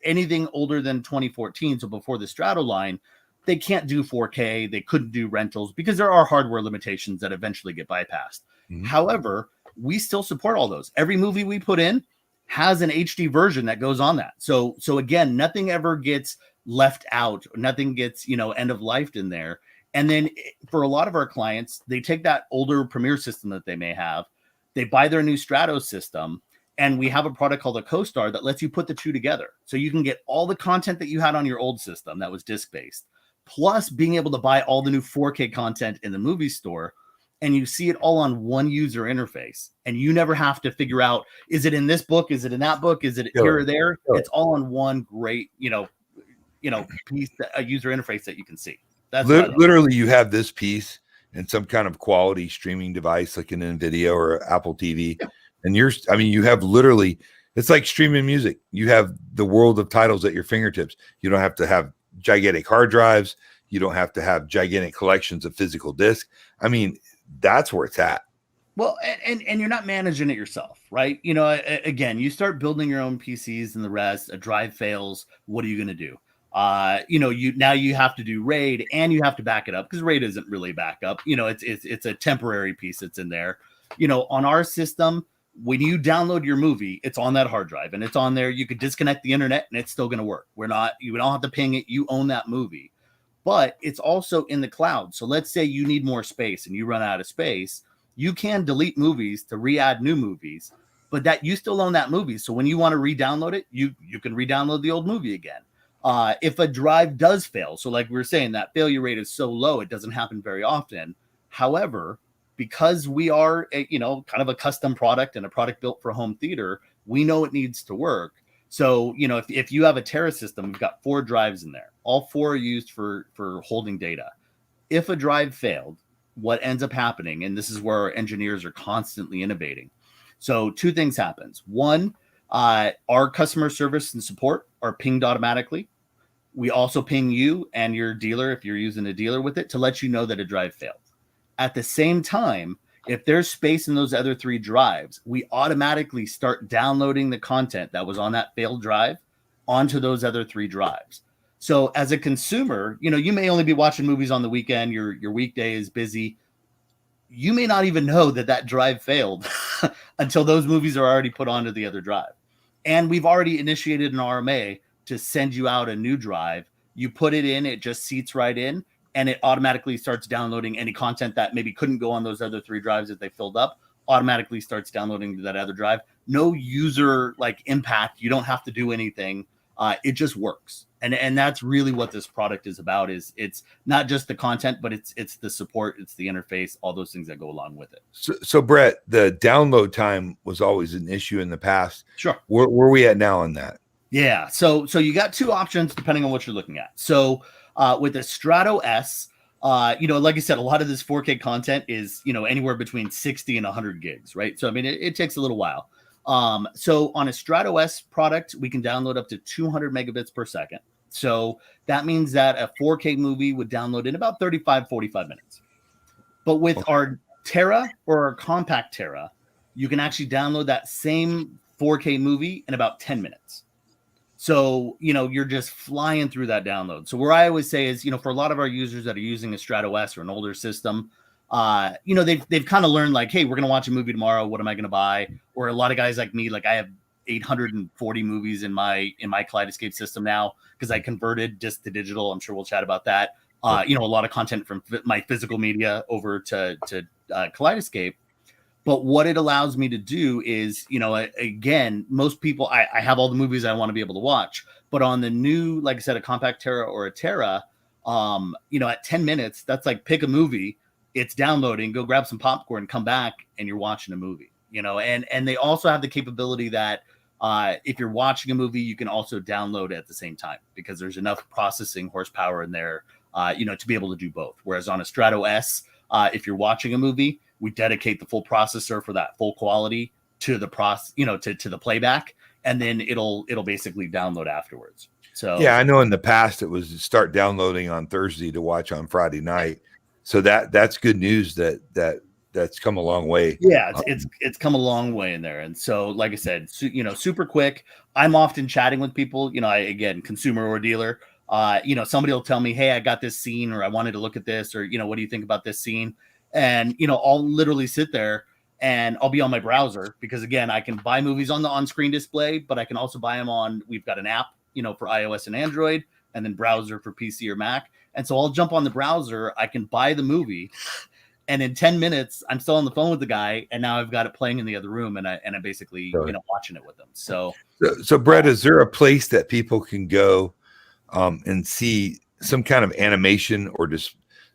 C: anything older than 2014, so before the Strato line, they can't do 4K, they couldn't do rentals because there are hardware limitations that eventually get bypassed. However, we still support all those. Every movie we put in has an HD version that goes on that. So again, nothing ever gets left out, nothing gets, you know, end of life in there. And then for a lot of our clients, they take that older Premiere system that they may have, they buy their new Strato system, and we have a product called a Costar that lets you put the two together. So you can get all the content that you had on your old system that was disc-based, plus being able to buy all the new 4K content in the movie store, and you see it all on one user interface. And you never have to figure out, is it in this book? Is it in that book? Is it here or there? It's all on one great, piece, a user interface that you can see. That's
B: literally, you have this piece in some kind of quality streaming device like an NVIDIA or Apple TV. And you have literally, it's like streaming music. You have the world of titles at your fingertips. You don't have to have gigantic hard drives. You don't have to have gigantic collections of physical discs. I mean, that's where it's at.
C: Well, and you're not managing it yourself, right? You know, again, you start building your own PCs and the rest. A drive fails. What are you going to do? You have to do RAID, and you have to back it up because RAID isn't really backup. You know, it's a temporary piece that's in there. You know, on our system, when you download your movie, it's on that hard drive and it's on there. You could disconnect the internet and it's still going to work. You don't have to ping it. You own that movie, but it's also in the cloud. So let's say you need more space and you run out of space. You can delete movies to re-add new movies, but that you still own that movie. So when you want to re-download it, you can re-download the old movie again. If a drive does fail, so like we were saying, that failure rate is so low, it doesn't happen very often. However, because we are kind of a custom product and a product built for home theater, we know it needs to work. So, you know, if you have a Terra system, we've got 4 drives in there. All 4 are used for holding data. If a drive failed, what ends up happening, and this is where our engineers are constantly innovating. So 2 things happens. One, our customer service and support are pinged automatically. We also ping you and your dealer, if you're using a dealer with it, to let you know that a drive failed. At the same time, if there's space in those other 3 drives, we automatically start downloading the content that was on that failed drive onto those other 3 drives. So as a consumer, you know, you may only be watching movies on the weekend, your weekday is busy. You may not even know that drive failed until those movies are already put onto the other drive. And we've already initiated an RMA to send you out a new drive. You put it in, it just seats right in, and it automatically starts downloading any content that maybe couldn't go on those other 3 drives that they filled up, automatically starts downloading to that other drive. No user impact. You don't have to do anything. It just works. And that's really what this product is about. Is it's not just the content, but it's the support, it's the interface, all those things that go along with it.
B: So Brett, the download time was always an issue in the past.
C: Sure.
B: Where are we at now on that?
C: Yeah. So you got 2 options depending on what you're looking at. So with the Strato S, like I said, a lot of this 4K content is, anywhere between 60 and 100 gigs, right? So, I mean, it takes a little while. So on a Strato S product, we can download up to 200 megabits per second. So that means that a 4K movie would download in about 35, 45 minutes. But with our Terra or our compact Terra, you can actually download that same 4K movie in about 10 minutes. So, you're just flying through that download. So where I always say is, for a lot of our users that are using a Strato S or an older system, they've kind of learned hey, we're going to watch a movie tomorrow. What am I going to buy? Or a lot of guys like me, I have 840 movies in my Kaleidescape system now because I converted disc to digital. I'm sure we'll chat about that. A lot of content from my physical media over to Kaleidescape. But what it allows me to do is, again, most people, I have all the movies I want to be able to watch, but on the new, like I said, a compact Terra or a Terra, at 10 minutes, that's pick a movie, it's downloading, go grab some popcorn, come back, and you're watching a movie, and they also have the capability that if you're watching a movie, you can also download at the same time because there's enough processing horsepower in there, to be able to do both. Whereas on a Strato S, if you're watching a movie, We dedicate the full processor for that full quality to the to the playback, and then it'll basically download afterwards. So
B: yeah, I know in the past it was start downloading on Thursday to watch on Friday night. So that's good news that's come a long way.
C: Yeah, it's come a long way in there. And so, like I said, super quick. I'm often chatting with people, again, consumer or dealer. Somebody will tell me, hey, I got this scene, or I wanted to look at this, or, what do you think about this scene? And, I'll literally sit there and I'll be on my browser because, again, I can buy movies on the on-screen display, but I can also buy them we've got an app, for iOS and Android, and then browser for PC or Mac. And so I'll jump on the browser, I can buy the movie, and in 10 minutes, I'm still on the phone with the guy, and now I've got it playing in the other room, and I'm basically, watching it with them. So
B: Brett, is there a place that people can go and see some kind of animation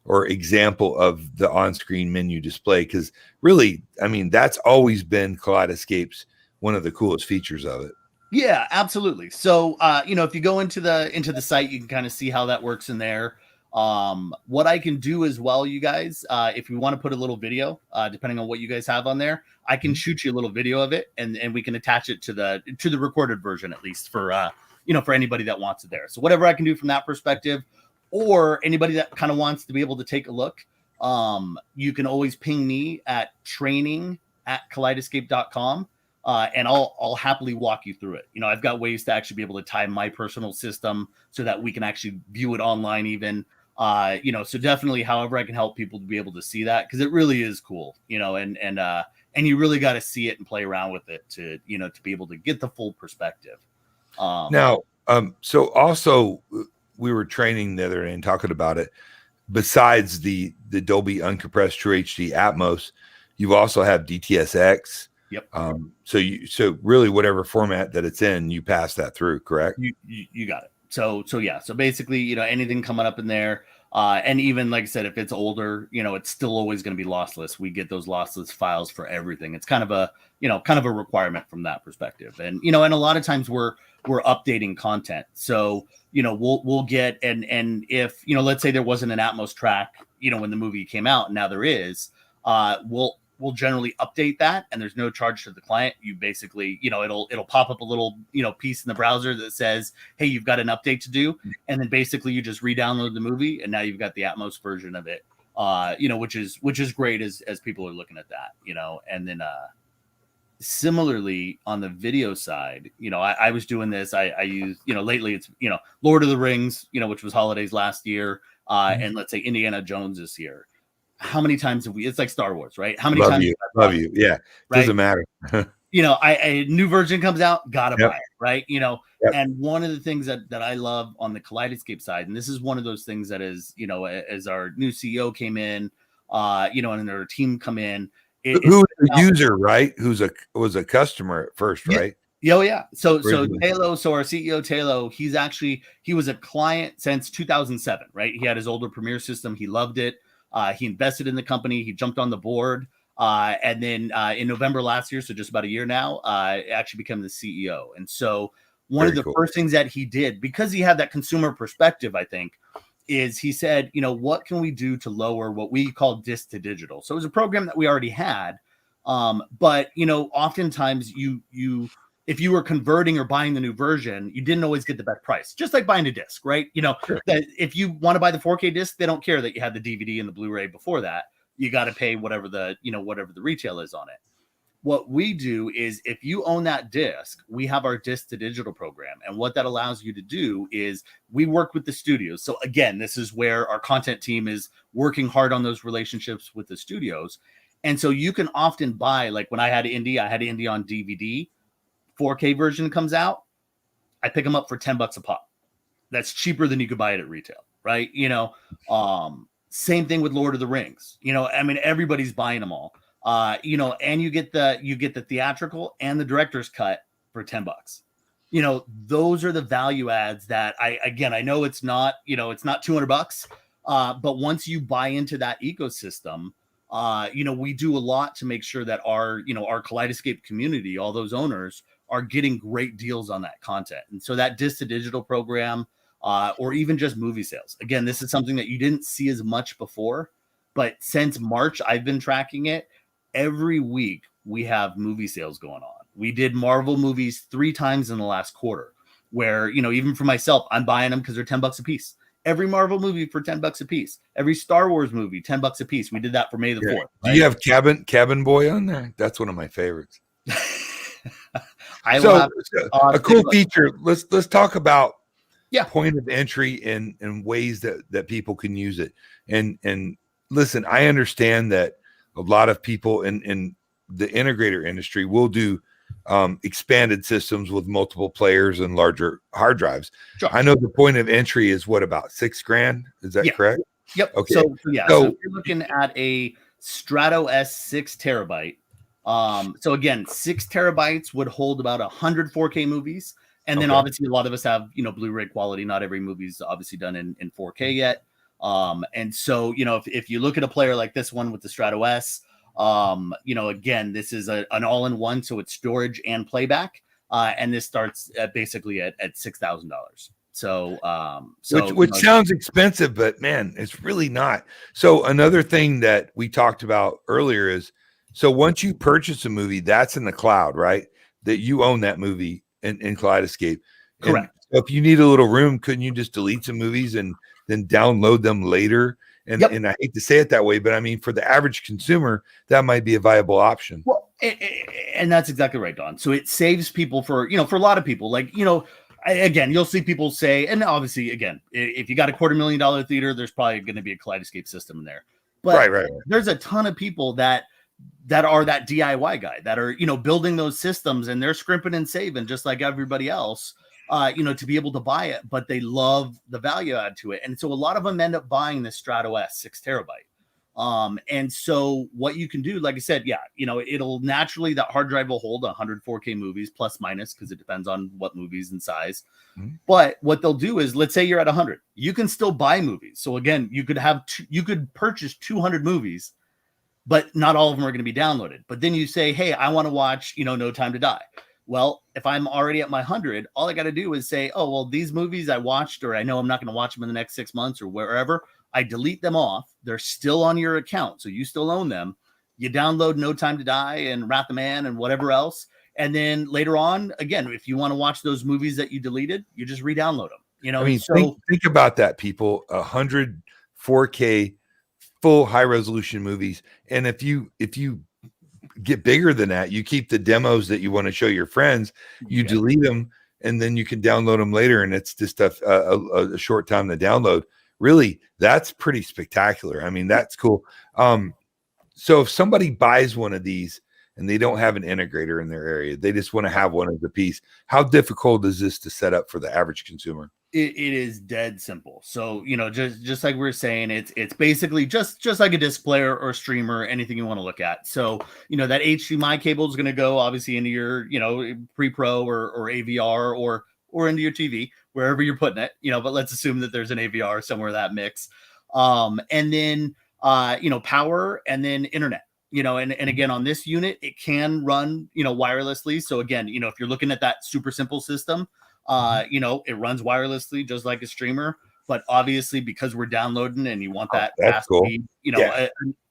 B: or example of the on-screen menu display? Because really, I mean, that's always been Kaleidescape's one of the coolest features of it.
C: Yeah, absolutely. So, if you go into the site, you can kind of see how that works in there. What I can do as well, you guys, if you want to put a little video, depending on what you guys have on there, I can shoot you a little video of it, and we can attach it to the recorded version, at least for for anybody that wants it there. So whatever I can do from that perspective, or anybody that kind of wants to be able to take a look, you can always ping me at training@kaleidescape.com. And I'll happily walk you through it. I've got ways to actually be able to tie my personal system so that we can actually view it online even. So definitely however I can help people to be able to see that, because it really is cool, and you really got to see it and play around with it to be able to get the full perspective.
B: So also we were training the other day and talking about it. Besides the Dolby uncompressed True HD Atmos, you also have DTSX.
C: Yep.
B: So really whatever format that it's in, you pass that through, correct?
C: You got it. So basically, anything coming up in there, and even like I said, if it's older, it's still always going to be lossless. We get those lossless files for everything. It's kind of a requirement from that perspective. And and a lot of times we're updating content. So we'll get and if let's say there wasn't an Atmos track, when the movie came out, and now there is, we'll generally update that, and there's no charge to the client. You basically, it'll pop up a little, piece in the browser that says, hey, you've got an update to do. And then basically you just re-download the movie, and now you've got the Atmos version of it, which is great as people are looking at that, and then, similarly on the video side, I was doing this. I use, lately it's, Lord of the Rings, which was holidays last year. And let's say Indiana Jones this year. How many times have we? It's like Star Wars, right? How many times?
B: Love you. Yeah,
C: right?
B: Doesn't matter.
C: A new version comes out, gotta
B: Yep.
C: buy it, right?
B: Yep.
C: And one of the things that I love on the Kaleidescape side, and this is one of those things that is, as our new CEO came in, and their team come in,
B: who's a user, right? Was a customer at first, right?
C: Oh yeah. So
B: Originally.
C: Talo, so our CEO Talo, he was a client since 2007, right? He had his older Premiere system, he loved it. He invested in the company. He jumped on the board. And then in November last year, so just about a year now, actually became the CEO. And so one of the first things that he did, because he had that consumer perspective, I think, is he said, what can we do to lower what we call disc to digital? So it was a program that we already had. But, oftentimes if you were converting or buying the new version, you didn't always get the best price, just like buying a disc, right?
B: Sure.
C: That if you want to buy the 4K disc, they don't care that you had the DVD and the Blu-ray before that. You got to pay whatever the retail is on it. What we do is if you own that disc, we have our disc to digital program. And what that allows you to do is we work with the studios. So again, this is where our content team is working hard on those relationships with the studios. And so you can often buy, like when I had Indie on DVD. 4K version comes out, I pick them up for $10 a pop. That's cheaper than you could buy it at retail, right? Same thing with Lord of the Rings. Everybody's buying them all. And you get the theatrical and the director's cut for $10. Those are the value adds that I know it's not $200, but once you buy into that ecosystem, we do a lot to make sure that our Kaleidescape community, all those owners, are getting great deals on that content. And so that disc to digital program, or even just movie sales. Again, this is something that you didn't see as much before. But since March, I've been tracking it. Every week we have movie sales going on. We did Marvel movies 3 times in the last quarter, where, you know, even for myself, I'm buying them because they're $10 a piece. Every Marvel movie for $10 a piece. Every Star Wars movie, $10 a piece. We did that for May the 4th. Right?
B: Do you have Cabin Boy on there? That's one of my favorites.
C: I
B: so
C: will have,
B: a cool feature. Let's talk about
C: yeah,
B: point of entry and ways that people can use it. And listen, I understand that a lot of people in the integrator industry will do expanded systems with multiple players and larger hard drives.
C: Sure.
B: I know the point of entry is what, about $6,000? Is that correct?
C: Yep.
B: Okay.
C: So if you're looking at a Strato S 6 terabyte, so again, 6 terabytes would hold about 100 4K movies. And then obviously a lot of us have, you know, Blu-ray quality. Not every movie's obviously done in 4K yet. And so, you know, if you look at a player like this one with the Strato S, you know, again, this is an all-in-one, so it's storage and playback. And this starts basically at $6,000. So,
B: which sounds expensive, but man, it's really not. So another thing that we talked about earlier is, so once you purchase a movie, that's in the cloud, right? That you own that movie in Kaleidescape.
C: Correct.
B: And if you need a little room, couldn't you just delete some movies and then download them later? And I hate to say it that way, but I mean, for the average consumer, that might be a viable option.
C: Well, and that's exactly right, Don. So it saves people for, you know, for a lot of people, like, you know, again, you'll see people say, and obviously, again, if you got a $250,000 theater, there's probably going to be a Kaleidescape system in there. But
B: right.
C: There's a ton of people that are that DIY guy, that are, you know, building those systems, and they're scrimping and saving just like everybody else, you know, to be able to buy it, but they love the value add to it. And so a lot of them end up buying this Strato S 6 terabyte. And so what you can do, like I said, you know, it'll naturally, that hard drive will hold 100 4K movies plus minus, because it depends on what movies and size. Mm-hmm. But what they'll do is, let's say you're at 100, you can still buy movies. So again, you could purchase 200 movies, but not all of them are going to be downloaded. But then you say, hey, I want to watch, you know, No Time to Die. Well, if I'm already at my 100, all I got to do is say, oh, well, these movies I watched, or I know I'm not going to watch them in the next 6 months or wherever, I delete them off. They're still on your account, so you still own them. You download No Time to Die and Wrath of Man and whatever else. And then later on, again, if you want to watch those movies that you deleted, you just re-download them. You know,
B: I mean,
C: so
B: think about that, people. 100 4K full high resolution movies. And if you get bigger than that, you keep the demos that you want to show your friends, you delete them, and then you can download them later. And it's just a short time to download. Really, that's pretty spectacular. I mean, that's cool. So if somebody buys one of these and they don't have an integrator in their area, they just want to have one as a piece, how difficult is this to set up for the average consumer?
C: It is dead simple. So, you know, just like we were saying, it's basically just like a disc player or streamer, anything you want to look at. So, you know, that HDMI cable is going to go obviously into your, you know, pre-pro or AVR or into your TV, wherever you're putting it, you know, but let's assume that there's an AVR somewhere in that mix. And then, you know, power, and then internet, you know, and again, on this unit, it can run, you know, wirelessly. So again, you know, if you're looking at that super simple system, you know, it runs wirelessly just like a streamer, but obviously because we're downloading and you want that fast speed, you know,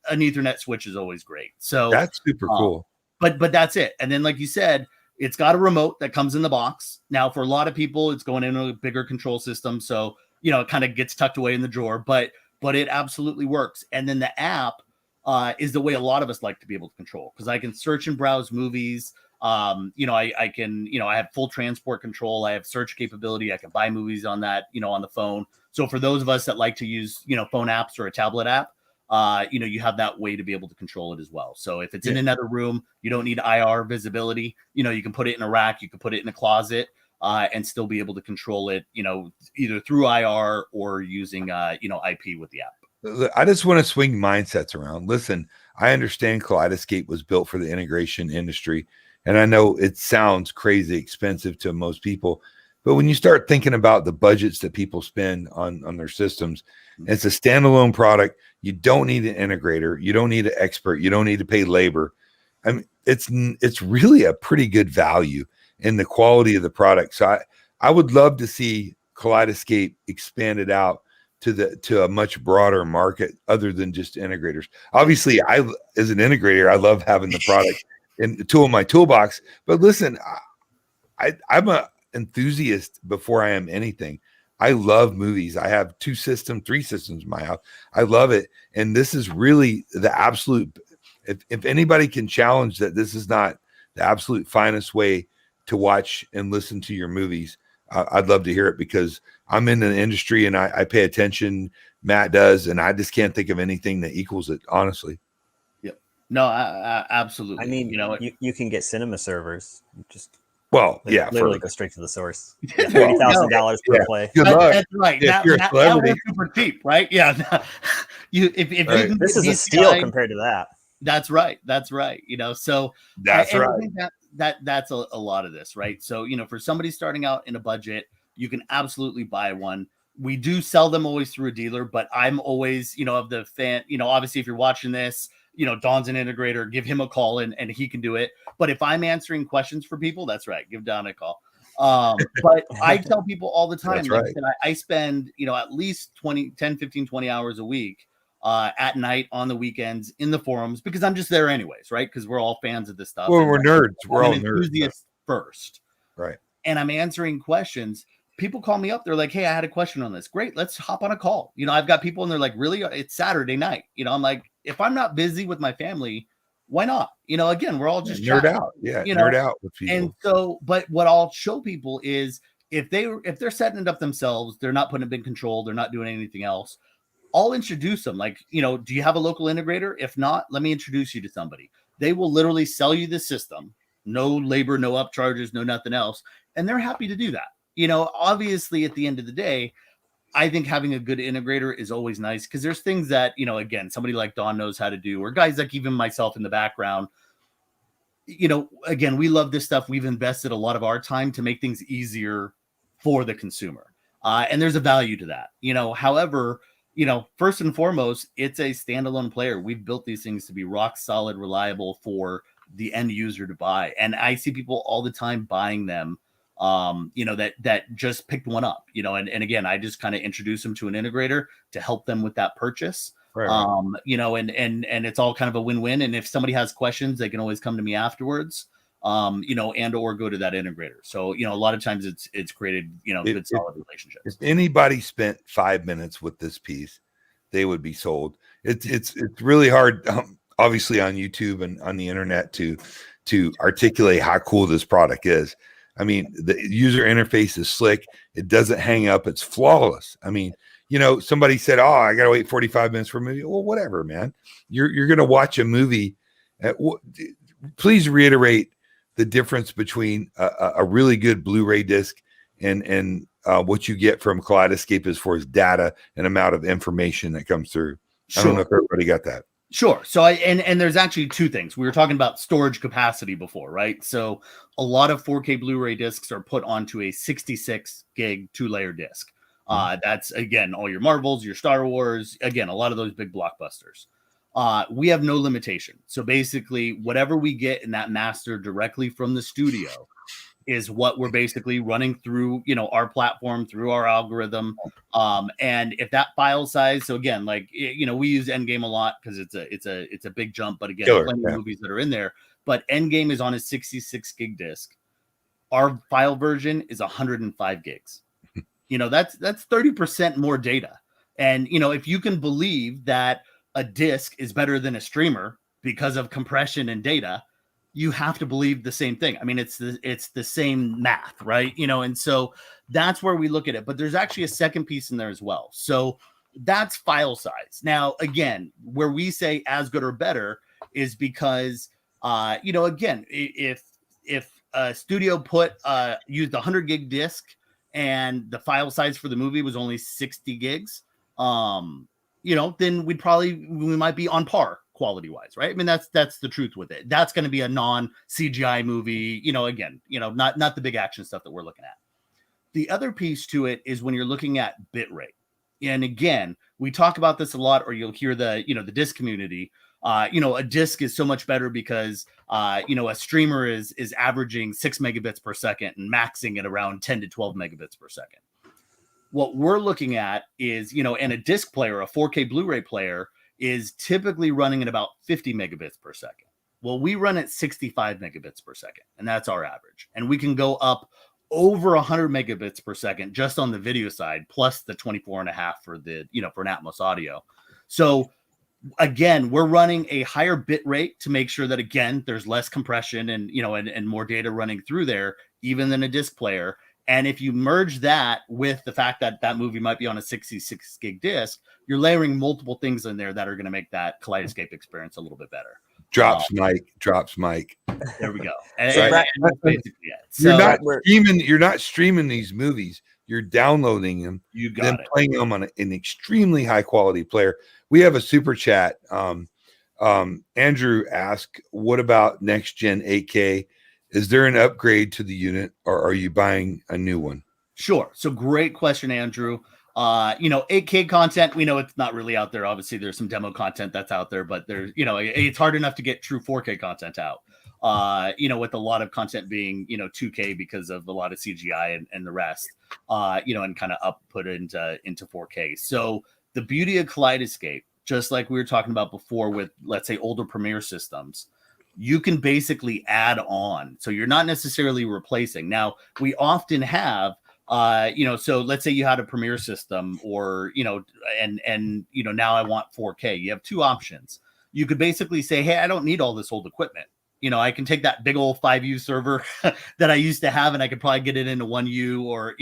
C: an Ethernet switch is always great. So
B: that's super cool.
C: But that's it. And then, like you said, it's got a remote that comes in the box. Now, for a lot of people, it's going into a bigger control system. So, you know, it kind of gets tucked away in the drawer, but it absolutely works. And then the app is the way a lot of us like to be able to control, because I can search and browse movies. You know, I can, you know, I have full transport control. I have search capability. I can buy movies on that, you know, on the phone. So for those of us that like to use, you know, phone apps or a tablet app, you know, you have that way to be able to control it as well. So if it's in another room, you don't need IR visibility. You know, you can put it in a rack, you can put it in a closet, and still be able to control it, you know, either through IR or using, you know, IP with the app.
B: I just want to swing mindsets around. Listen, I understand Kaleidescape was built for the integration industry, and I know it sounds crazy expensive to most people, but when you start thinking about the budgets that people spend on their systems, it's a standalone product. You don't need an integrator. You don't need an expert. You don't need to pay labor. I mean, it's really a pretty good value in the quality of the product. So I would love to see Kaleidescape expanded out to a much broader market other than just integrators. Obviously, as an integrator, I love having the product and the tool in my toolbox. But listen, I'm a enthusiast before I am anything. I love movies. I have 3 systems in my house. I love it. And this is really the absolute, if anybody can challenge that this is not the absolute finest way to watch and listen to your movies, I'd love to hear it, because I'm in the industry and I pay attention. Matt does. And I just can't think of anything that equals it, honestly.
C: Yep. No, absolutely.
A: I mean,
C: you know,
A: you can get cinema servers. Just
B: literally
A: go straight to the source. Yeah, $30,000 per play.
B: Good luck.
C: That's right.
B: If you're a
C: That
B: celebrity,
C: was super cheap, right? Yeah. If
B: Right.
C: you can
A: This
C: get
A: is a
C: DCI,
A: steal compared to that.
C: That's right. That's right. You know, so
B: that's
C: and I
B: right.
C: think that's a lot of this, right? So, you know, for somebody starting out in a budget, you can absolutely buy one. We do sell them always through a dealer, but I'm always, you know, of the fan, you know, obviously if you're watching this, you know, Don's an integrator, give him a call and he can do it. But if I'm answering questions for people, that's right, give Don a call. But I tell people all the time,
B: That's
C: like
B: right.
C: I spend, you know, at least 10, 15, 20 hours a week at night on the weekends in the forums, because I'm just there anyways, right? Because we're all fans of this stuff.
B: Well,
C: and
B: we're nerds. We're all
C: an
B: nerds.
C: enthusiast first.
B: Right.
C: And I'm answering questions. People call me up. They're like, hey, I had a question on this. Great. Let's hop on a call. You know, I've got people and they're like, really? It's Saturday night. You know, I'm like, if I'm not busy with my family, why not? You know, again, we're all just
B: nerd
C: chatting,
B: out. Yeah.
C: you know?
B: Nerd out with people.
C: And so, but what I'll show people is if they're setting it up themselves, they're not putting it in control, they're not doing anything else, I'll introduce them. Like, you know, do you have a local integrator? If not, let me introduce you to somebody. They will literally sell you the system. No labor, no upcharges, no nothing else. And they're happy to do that. You know, obviously at the end of the day, I think having a good integrator is always nice, because there's things that, you know, again, somebody like Don knows how to do, or guys like even myself in the background. You know, again, we love this stuff. We've invested a lot of our time to make things easier for the consumer. And there's a value to that. You know, however, you know, first and foremost, it's a standalone player. We've built these things to be rock solid, reliable for the end user to buy. And I see people all the time buying them, you know, that just picked one up, you know, and again, I just kind of introduce them to an integrator to help them with that purchase.
B: Right.
C: You know, and it's all kind of a win-win. And if somebody has questions, they can always come to me afterwards, you know, and or go to that integrator. So, you know, a lot of times it's created, you know, good solid relationships.
B: If anybody spent 5 minutes with this piece, they would be sold. It's really hard, obviously on YouTube and on the internet to articulate how cool this product is. I mean, the user interface is slick. It doesn't hang up. It's flawless. I mean, you know, somebody said, "Oh, I got to wait 45 minutes for a movie." Well, whatever, man. You're going to watch a movie. Please reiterate the difference between a really good Blu-ray disc and what you get from Kaleidescape as far as data and amount of information that comes through. Sure. I don't know if everybody got that.
C: Sure. So and there's actually two things. We were talking about storage capacity before, right? So a lot of 4K Blu-ray discs are put onto a 66 gig 2-layer disc. That's again all your Marvels, your Star Wars, again, a lot of those big blockbusters. We have no limitation. So basically, whatever we get in that master directly from the studio is what we're basically running through, you know, our platform, through our algorithm. And if that file size, so again, like, you know, we use Endgame a lot because it's a big jump, but again, plenty of movies that are in there. But Endgame is on a 66 gig disc. Our file version is 105 gigs. You know, that's 30% more data. And, you know, if you can believe that a disc is better than a streamer because of compression and data, you have to believe the same thing. I mean, it's the same math, right? You know, and so that's where we look at it. But there's actually a second piece in there as well. So that's file size. Now, again, where we say as good or better is because, you know, again, if a studio used a 100 gig disc and the file size for the movie was only 60 gigs, you know, then we might be on par quality wise, right? I mean, that's the truth with it. That's going to be a non-CGI movie, you know, again, you know, not the big action stuff that we're looking at. The other piece to it is when you're looking at bitrate. And again, we talk about this a lot, or you'll hear the disc community, you know, a disc is so much better because, you know, a streamer is averaging 6 megabits per second and maxing at around 10 to 12 megabits per second. What we're looking at is, and a disc player, a 4K Blu-ray player, is typically running at about 50 megabits per second. Well, we run at 65 megabits per second, and that's our average. And we can go up over 100 megabits per second just on the video side, plus the 24.5 for the, for an Atmos audio. So again, we're running a higher bit rate to make sure that, again, there's less compression and, and more data running through there, even than a disc player. And if you merge that with the fact that that movie might be on a 66 gig disc, you're layering multiple things in there that are going to make that Kaleidescape experience a little bit better.
B: Drops mic.
C: There we go.
A: So
C: and that's basically it.
B: You're not streaming these movies. You're downloading them.
C: You got it.
B: Playing them on an extremely high quality player. We have a super chat. Andrew asked, "What about next gen 8K? Is there an upgrade to the unit, or are you buying a new one?"
C: Sure. So great question, Andrew. 8K content, we know it's not really out there. Obviously, there's some demo content that's out there, but there's, it's hard enough to get true 4K content out. With a lot of content being, 2K because of a lot of CGI and the rest, and kind of upput into 4K. So the beauty of Kaleidescape, just like we were talking about before with, let's say, older Premiere systems, you can basically add on. So you're not necessarily replacing. Now, we often have, so let's say you had a Premiere system or, and now I want 4K. You have two options. You could basically say, hey, I don't need all this old equipment. I can take that big old 5U server that I used to have, and I could probably get it into 1U or,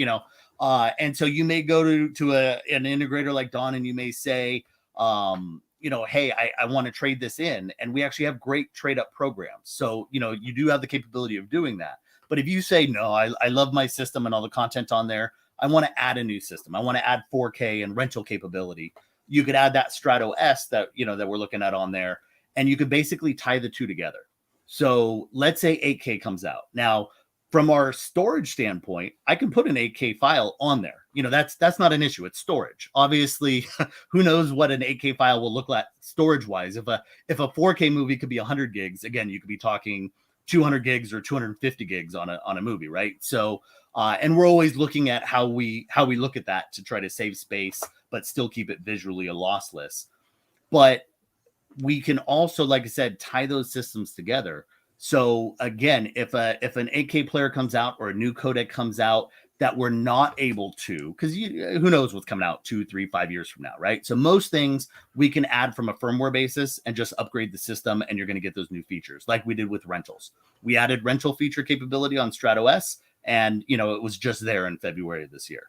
C: and so you may go to an integrator like Don, and you may say, hey, I want to trade this in. And we actually have great trade up programs. So, you do have the capability of doing that. But if you say, no, I love my system and all the content on there, I want to add a new system. I want to add 4K and rental capability. You could add that Strato S that we're looking at on there, and you could basically tie the two together. So let's say 8K comes out. Now, from our storage standpoint, I can put an 8K file on there. That's not an issue. It's storage. Obviously, who knows what an 8K file will look like storage wise. If a 4K movie could be 100 gigs, again, you could be talking 200 gigs or 250 gigs on a movie, right? So, and we're always looking at how we look at that to try to save space, but still keep it visually lossless. But we can also, like I said, tie those systems together. So again, if an 8K player comes out or a new codec comes out that we're not able to, because who knows what's coming out 2, 3, 5 years from now, right? So most things we can add from a firmware basis and just upgrade the system, and you're going to get those new features, like we did with rentals. We added rental feature capability on Strato S, and it was just there in February of this year.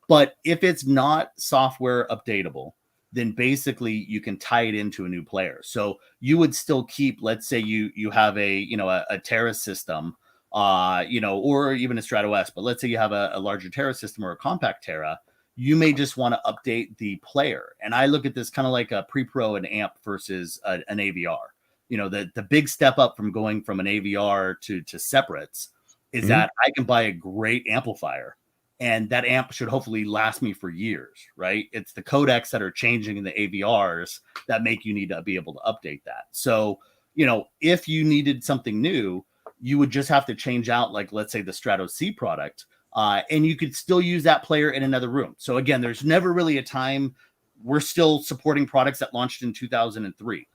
C: But if it's not software updatable, then basically you can tie it into a new player. So you would still keep, let's say you have a Terra system, or even a Strato S, but let's say you have a larger Terra system or a compact Terra, you may just want to update the player. And I look at this kind of like a pre-pro and amp versus an AVR. The big step up from going from an AVR to separates is that I can buy a great amplifier, and that amp should hopefully last me for years, right? It's the codecs that are changing in the AVRs that make you need to be able to update that. So, if you needed something new, you would just have to change out, like, let's say the Strato C product, and you could still use that player in another room. So again, there's never really a time. We're still supporting products that launched in 2003.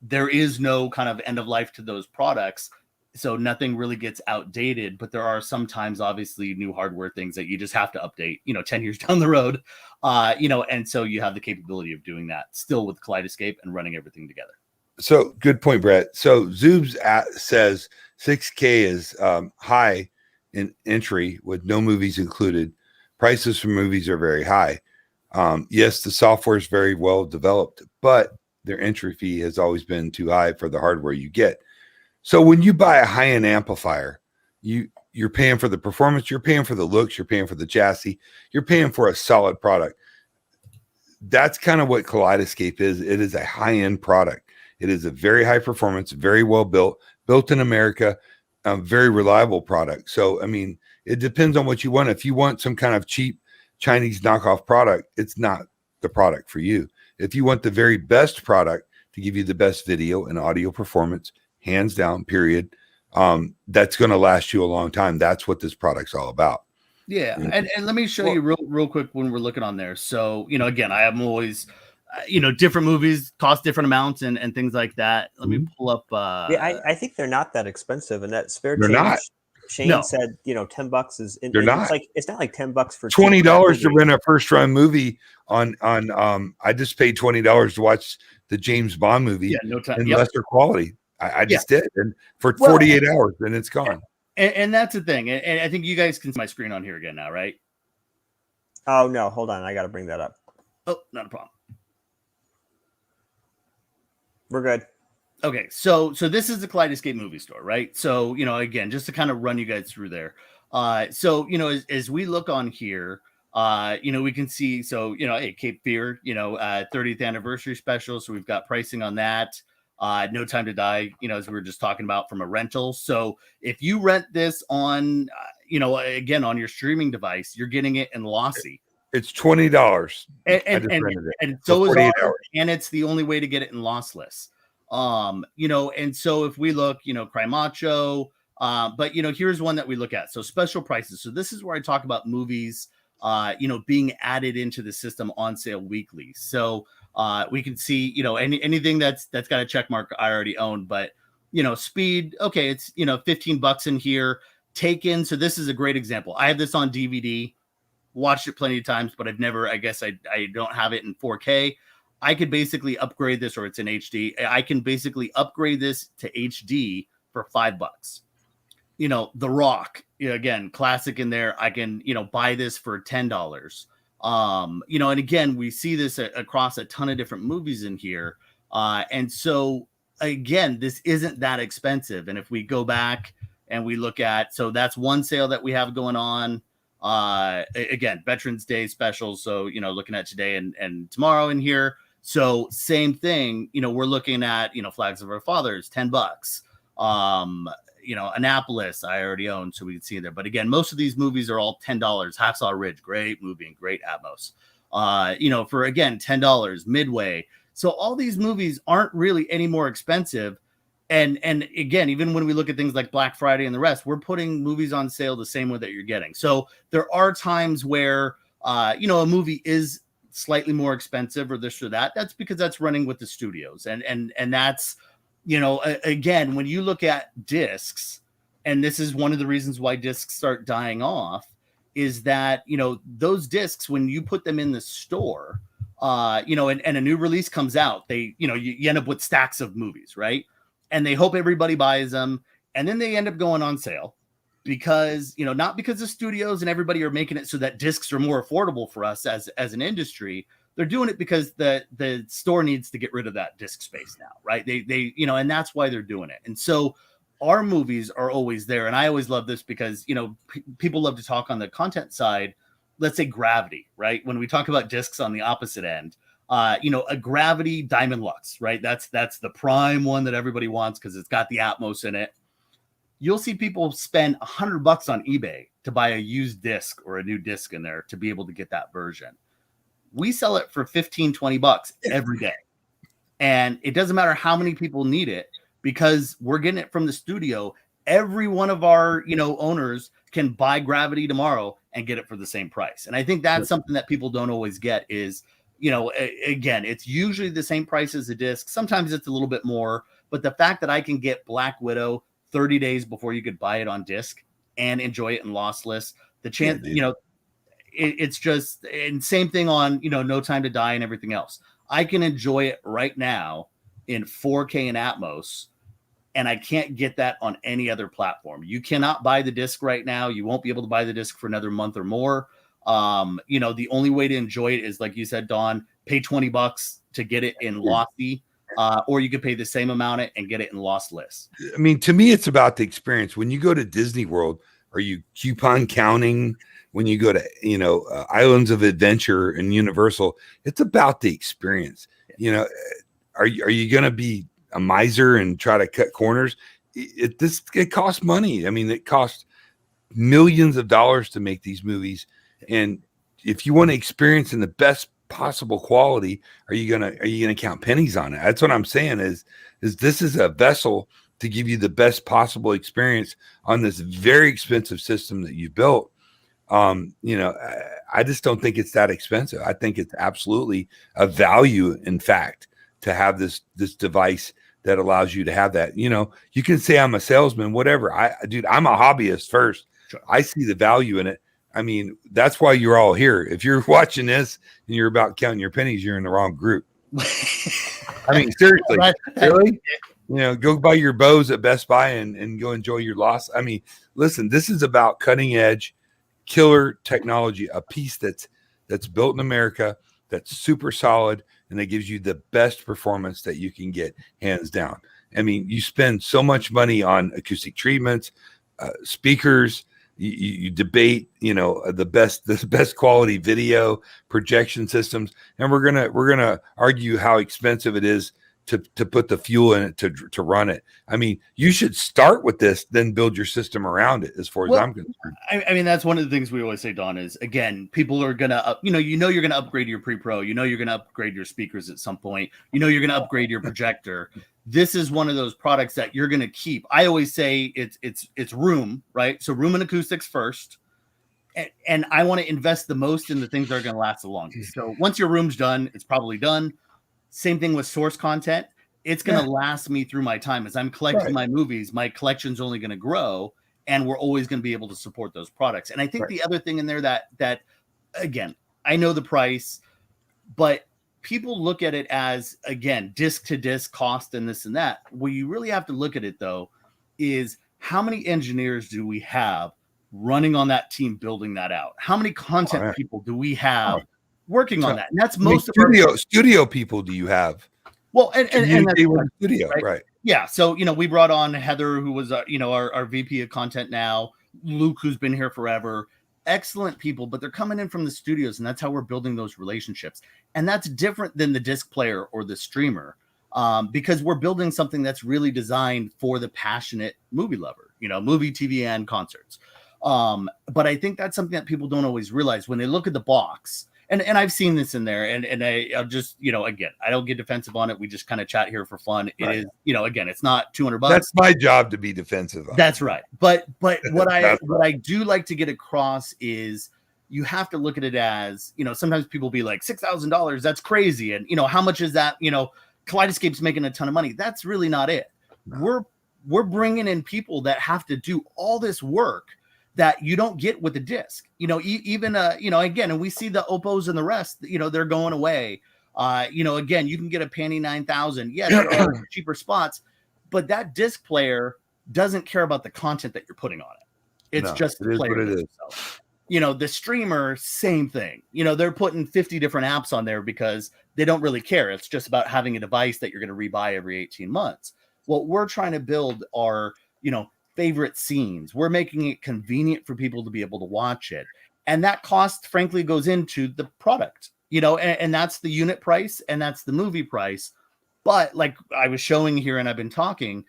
C: There is no kind of end of life to those products. So nothing really gets outdated, but there are sometimes obviously new hardware things that you just have to update, 10 years down the road, and so you have the capability of doing that still with Kaleidescape and running everything together.
B: So good point, Brett. So Zoobs says 6K is high in entry with no movies included. Prices for movies are very high. Yes, the software is very well developed, but their entry fee has always been too high for the hardware you get. So when you buy a high-end amplifier, you're paying for the performance, you're paying for the looks, you're paying for the chassis, you're paying for a solid product. That's kind of what Kaleidescape is. It is a high-end product. It is a very high performance, very well built in America, very reliable product. So, I mean, it depends on what you want. If you want some kind of cheap Chinese knockoff product, it's not the product for you. If you want the very best product to give you the best video and audio performance, hands down, period, that's going to last you a long time. That's what this product's all about.
C: Yeah, and let me show you real quick when we're looking on there. So, again, I am always, different movies cost different amounts and things like that. Let me pull up.
A: Yeah, I think they're not that expensive, and that spare
B: They're
A: change.
B: not.
A: Shane
C: No.
A: said, $10 is.
B: They're not.
A: It's not like $10 for
B: $20 to rent a first run movie on. I just paid $20 to watch the James Bond movie
C: Yeah, no time.
B: in
C: Yep.
B: lesser quality. I just did, and for 48 hours, and it's gone.
C: And that's the thing. And I think you guys can see my screen on here again now, right?
A: Oh no, hold on, I got to bring that up.
C: Oh, not a problem.
A: We're good.
C: Okay, so this is the Kaleidescape movie store, right? So, again, just to kind of run you guys through there. So, as we look on here, we can see, so, hey, Cape Fear, 30th anniversary special. So we've got pricing on that. No Time to Die, as we were just talking about, from a rental. So if you rent this on, again, on your streaming device, you're getting it in Lossy.
B: It's $20.
C: And so is ours, and it's the only way to get it in lossless. And so if we look, Cry Macho, but here's one that we look at. So special prices. So this is where I talk about movies, being added into the system on sale weekly. So we can see, anything that's got a check mark I already own, but Speed, okay, it's $15 in here. Taken. So this is a great example. I have this on DVD, watched it plenty of times, but I've never, I guess I don't have it in 4K. I could basically upgrade this, or it's in HD. I can basically upgrade this to HD for $5. The Rock, again, classic in there. I can, buy this for $10. And again, we see this across a ton of different movies in here. And so again, this isn't that expensive. And if we go back and we look at, so that's one sale that we have going on. Again, Veterans Day specials. So, looking at today and tomorrow in here. So same thing, we're looking at, Flags of Our Fathers, $10. Annapolis, I already own, so we can see there. But again, most of these movies are all $10. Hacksaw Ridge, great movie and great Atmos. For again, $10, Midway. So all these movies aren't really any more expensive. And again, even when we look at things like Black Friday and the rest, we're putting movies on sale the same way that you're getting. So there are times where, a movie is slightly more expensive or this or that. That's because that's running with the studios. And that's, again, when you look at discs, and this is one of the reasons why discs start dying off, is that, those discs, when you put them in the store, and a new release comes out, they, you end up with stacks of movies, right? And they hope everybody buys them. And then they end up going on sale because, not because the studios and everybody are making it so that discs are more affordable for us as an industry. They're doing it because the store needs to get rid of that disc space now, right? They and that's why they're doing it. And so our movies are always there. And I always love this because, people love to talk on the content side. Let's say Gravity, right? When we talk about discs on the opposite end, a Gravity Diamond Lux, right? That's the prime one that everybody wants because it's got the Atmos in it. You'll see people spend $100 on eBay to buy a used disc or a new disc in there to be able to get that version. We sell it for $15-20 every day. And it doesn't matter how many people need it because we're getting it from the studio. Every one of our, owners can buy Gravity tomorrow and get it for the same price. And I think that's something that people don't always get is, again, it's usually the same price as the disc. Sometimes it's a little bit more, but the fact that I can get Black Widow 30 days before you could buy it on disc and enjoy it in lossless, the chance, it's just, and same thing on, No Time to Die and everything else. I can enjoy it right now in 4K and Atmos, and I can't get that on any other platform. You cannot buy the disc right now. You won't be able to buy the disc for another month or more. The only way to enjoy it is, like you said, Don, pay $20 to get it in Lossy, or you could pay the same amount and get it in lossless.
B: I mean, to me, it's about the experience. When you go to Disney World, are you coupon counting? When you go to, Islands of Adventure and Universal, it's about the experience. Are you going to be a miser and try to cut corners? It costs money. I mean, it costs millions of dollars to make these movies. And if you want to experience in the best possible quality, are you gonna count pennies on it? That's what I'm saying is this is a vessel to give you the best possible experience on this very expensive system that you built. You know, I just don't think it's that expensive. I think it's absolutely a value, in fact, to have this device that allows you to have that. You know, you can say I'm a salesman, whatever. Dude, I'm a hobbyist first.
C: Sure.
B: I see the value in it. I mean, that's why you're all here. If you're watching this and you're about counting your pennies, you're in the wrong group. I mean, seriously, really? You know, go buy your bows at Best Buy and go enjoy your loss. I mean, listen, this is about cutting edge, killer technology, a piece that's built in America, that's super solid, and that gives you the best performance that you can get, hands down. I mean, you spend so much money on acoustic treatments, speakers. You debate, you know, the best quality video projection systems, and we're gonna argue how expensive it is to put the fuel in it to run it. I mean, you should start with this, then build your system around it. As far as I'm concerned,
C: I mean, that's one of the things we always say, Don, is again, people are gonna you're gonna upgrade your pre-pro, you're gonna upgrade your speakers at some point, you're gonna upgrade your projector. This is one of those products that you're gonna keep. I always say it's room, right? So room and acoustics first. And I want to invest the most in the things that are going to last the longest. So once your room's done, it's probably done. Same thing with source content. It's going to last me through my time. As I'm collecting my movies, my collection's only going to grow, and we're always going to be able to support those products. And I think the other thing in there that again, I know the price, but people look at it as, again, disc to disc cost and this and that. Where you really have to look at it, though, is how many engineers do we have running on that team, building that out? How many content people do we have working on that? And that's most of
B: our studio people. Do you have?
C: Well, and that's
B: studio, right?
C: Yeah. So, we brought on Heather, who was, our VP of content now, Luke, who's been here forever. Excellent people, but they're coming in from the studios, and that's how we're building those relationships. And that's different than the disc player or the streamer, because we're building something that's really designed for the passionate movie lover, movie, TV, and concerts. But I think that's something that people don't always realize when they look at the box. And I've seen this in there, and I'll just, again, I don't get defensive on it. We just kind of chat here for fun. It is, again, it's not $200.
B: That's my job to be defensive on.
C: That's right. But what I do like to get across is you have to look at it as, sometimes people be like $6,000. That's crazy. And, how much is that? Kaleidescape's making a ton of money. That's really not it.
B: No.
C: We're bringing in people that have to do all this work that you don't get with the disc, even, again, and we see the Oppos and the rest, they're going away. Again, you can get a Panny 9000. Yes, there are cheaper spots, but that disc player doesn't care about the content that you're putting on it. It's just the player itself. The streamer, same thing. They're putting 50 different apps on there because they don't really care. It's just about having a device that you're going to rebuy every 18 months. What we're trying to build are, favorite scenes. We're making it convenient for people to be able to watch it. And that cost, frankly, goes into the product, and that's the unit price and that's the movie price. But like I was showing here and I've been talking,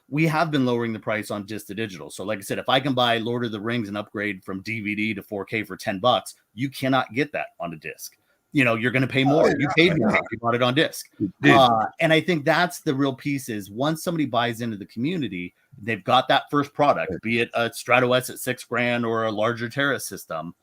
C: we have been lowering the price on disc to digital. So like I said, if I can buy Lord of the Rings and upgrade from DVD to 4K for $10, you cannot get that on a disc. You're going to pay more. You paid more if you bought it on disc. And I think that's the real piece is once somebody buys into the community, they've got that first product, be it a Strato S at $6,000 or a larger Terrace system.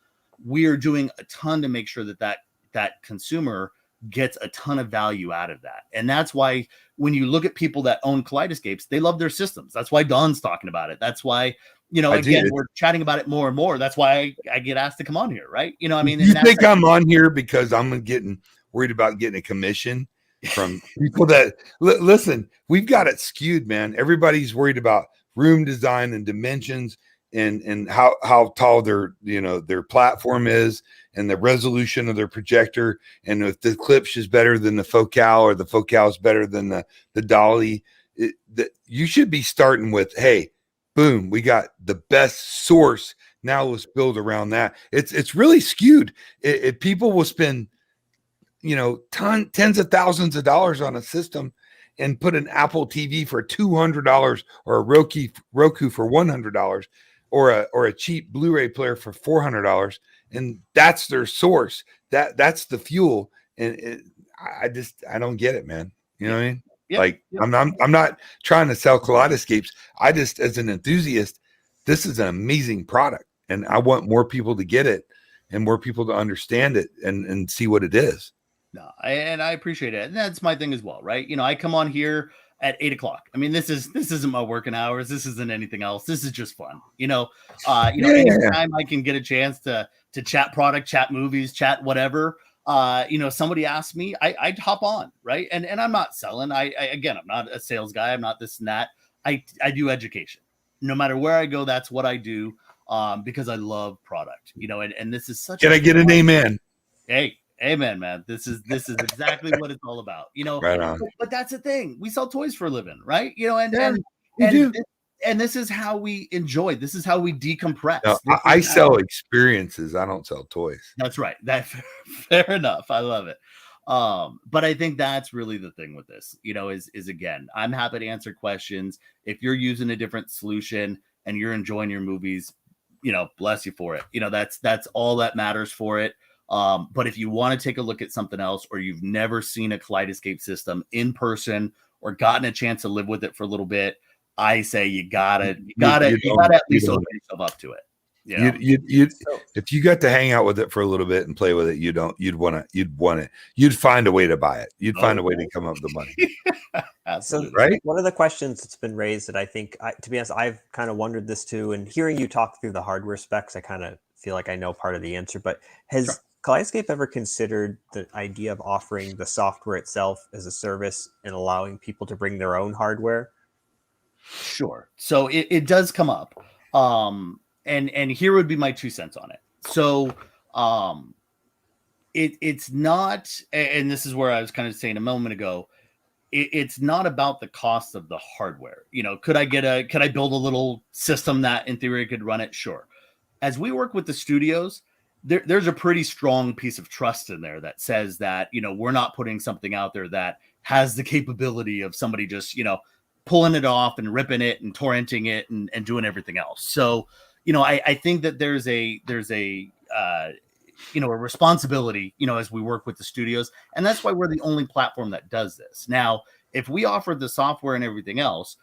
C: We are doing a ton to make sure that consumer gets a ton of value out of that. And that's why when you look at people that own Kaleidescapes, they love their systems. That's why Don's talking about it. That's why, again, we're chatting about it more and more. That's why I get asked to come on here, right? You
B: think I'm on here because I'm getting worried about getting a commission from people that listen, we've got it skewed, man. Everybody's worried about room design and dimensions and how tall their platform is and the resolution of their projector. And if the Klipsch is better than the Focal or the Focal is better than the Dolly, you should be starting with, hey, boom, we got the best source. Now let's build around that. It's really skewed. People will spend, tens of thousands of dollars on a system and put an Apple TV for $200 or a Roku for $100 or a cheap Blu-ray player for $400. And that's their source. That's the fuel. And I don't get it, man. You know what I mean? Yep. I'm not trying to sell Kaleidescapes. I just, as an enthusiast, this is an amazing product. and I want more people to get it and more people to understand it and see what it is.
C: No, and I appreciate it. And that's my thing as well, right? You know, I come on here at 8 o'clock. I mean, this isn't my working hours. This isn't anything else. This is just fun. Anytime I can get a chance to chat product, chat movies, chat whatever, somebody asks me, I'd hop on, right? And I'm not selling. Again, I'm not a sales guy. I'm not this and that. I do education. No matter where I go, that's what I do. Because I love product, and this is such.
B: Can I get an amen?
C: Hey, amen, man. This is exactly what it's all about,
B: Right on.
C: But that's the thing. We sell toys for a living, right? And this is how we enjoy. This is how we decompress.
B: No, I sell experiences. I don't sell toys.
C: That's right. That fair enough. I love it. But I think that's really the thing with this, is again, I'm happy to answer questions. If you're using a different solution and you're enjoying your movies, bless you for it. That's all that matters for it. But if you want to take a look at something else, or you've never seen a Kaleidescape system in person or gotten a chance to live with it for a little bit, I say you gotta at least open yourself up to it.
B: If you got to hang out with it for a little bit and play with it, you'd want it. You'd find a way to buy it. You'd find a way to come up with the money.
C: Absolutely.
A: So, right. One of the questions that's been raised that I think, to be honest, I've kind of wondered this too, and hearing you talk through the hardware specs, I kind of feel like I know part of the answer, but has Kaleidescape ever considered the idea of offering the software itself as a service and allowing people to bring their own hardware?
C: Sure. So it does come up. And here would be my 2 cents on it. So it's not, and this is where I was kind of saying a moment ago, it's not about the cost of the hardware. Could I build a little system that in theory could run it? Sure. As we work with the studios, there's a pretty strong piece of trust in there that says that, we're not putting something out there that has the capability of somebody just, pulling it off and ripping it and torrenting it and doing everything else. So, I think that there's a responsibility, as we work with the studios, and that's why we're the only platform that does this. Now, if we offer the software and everything else,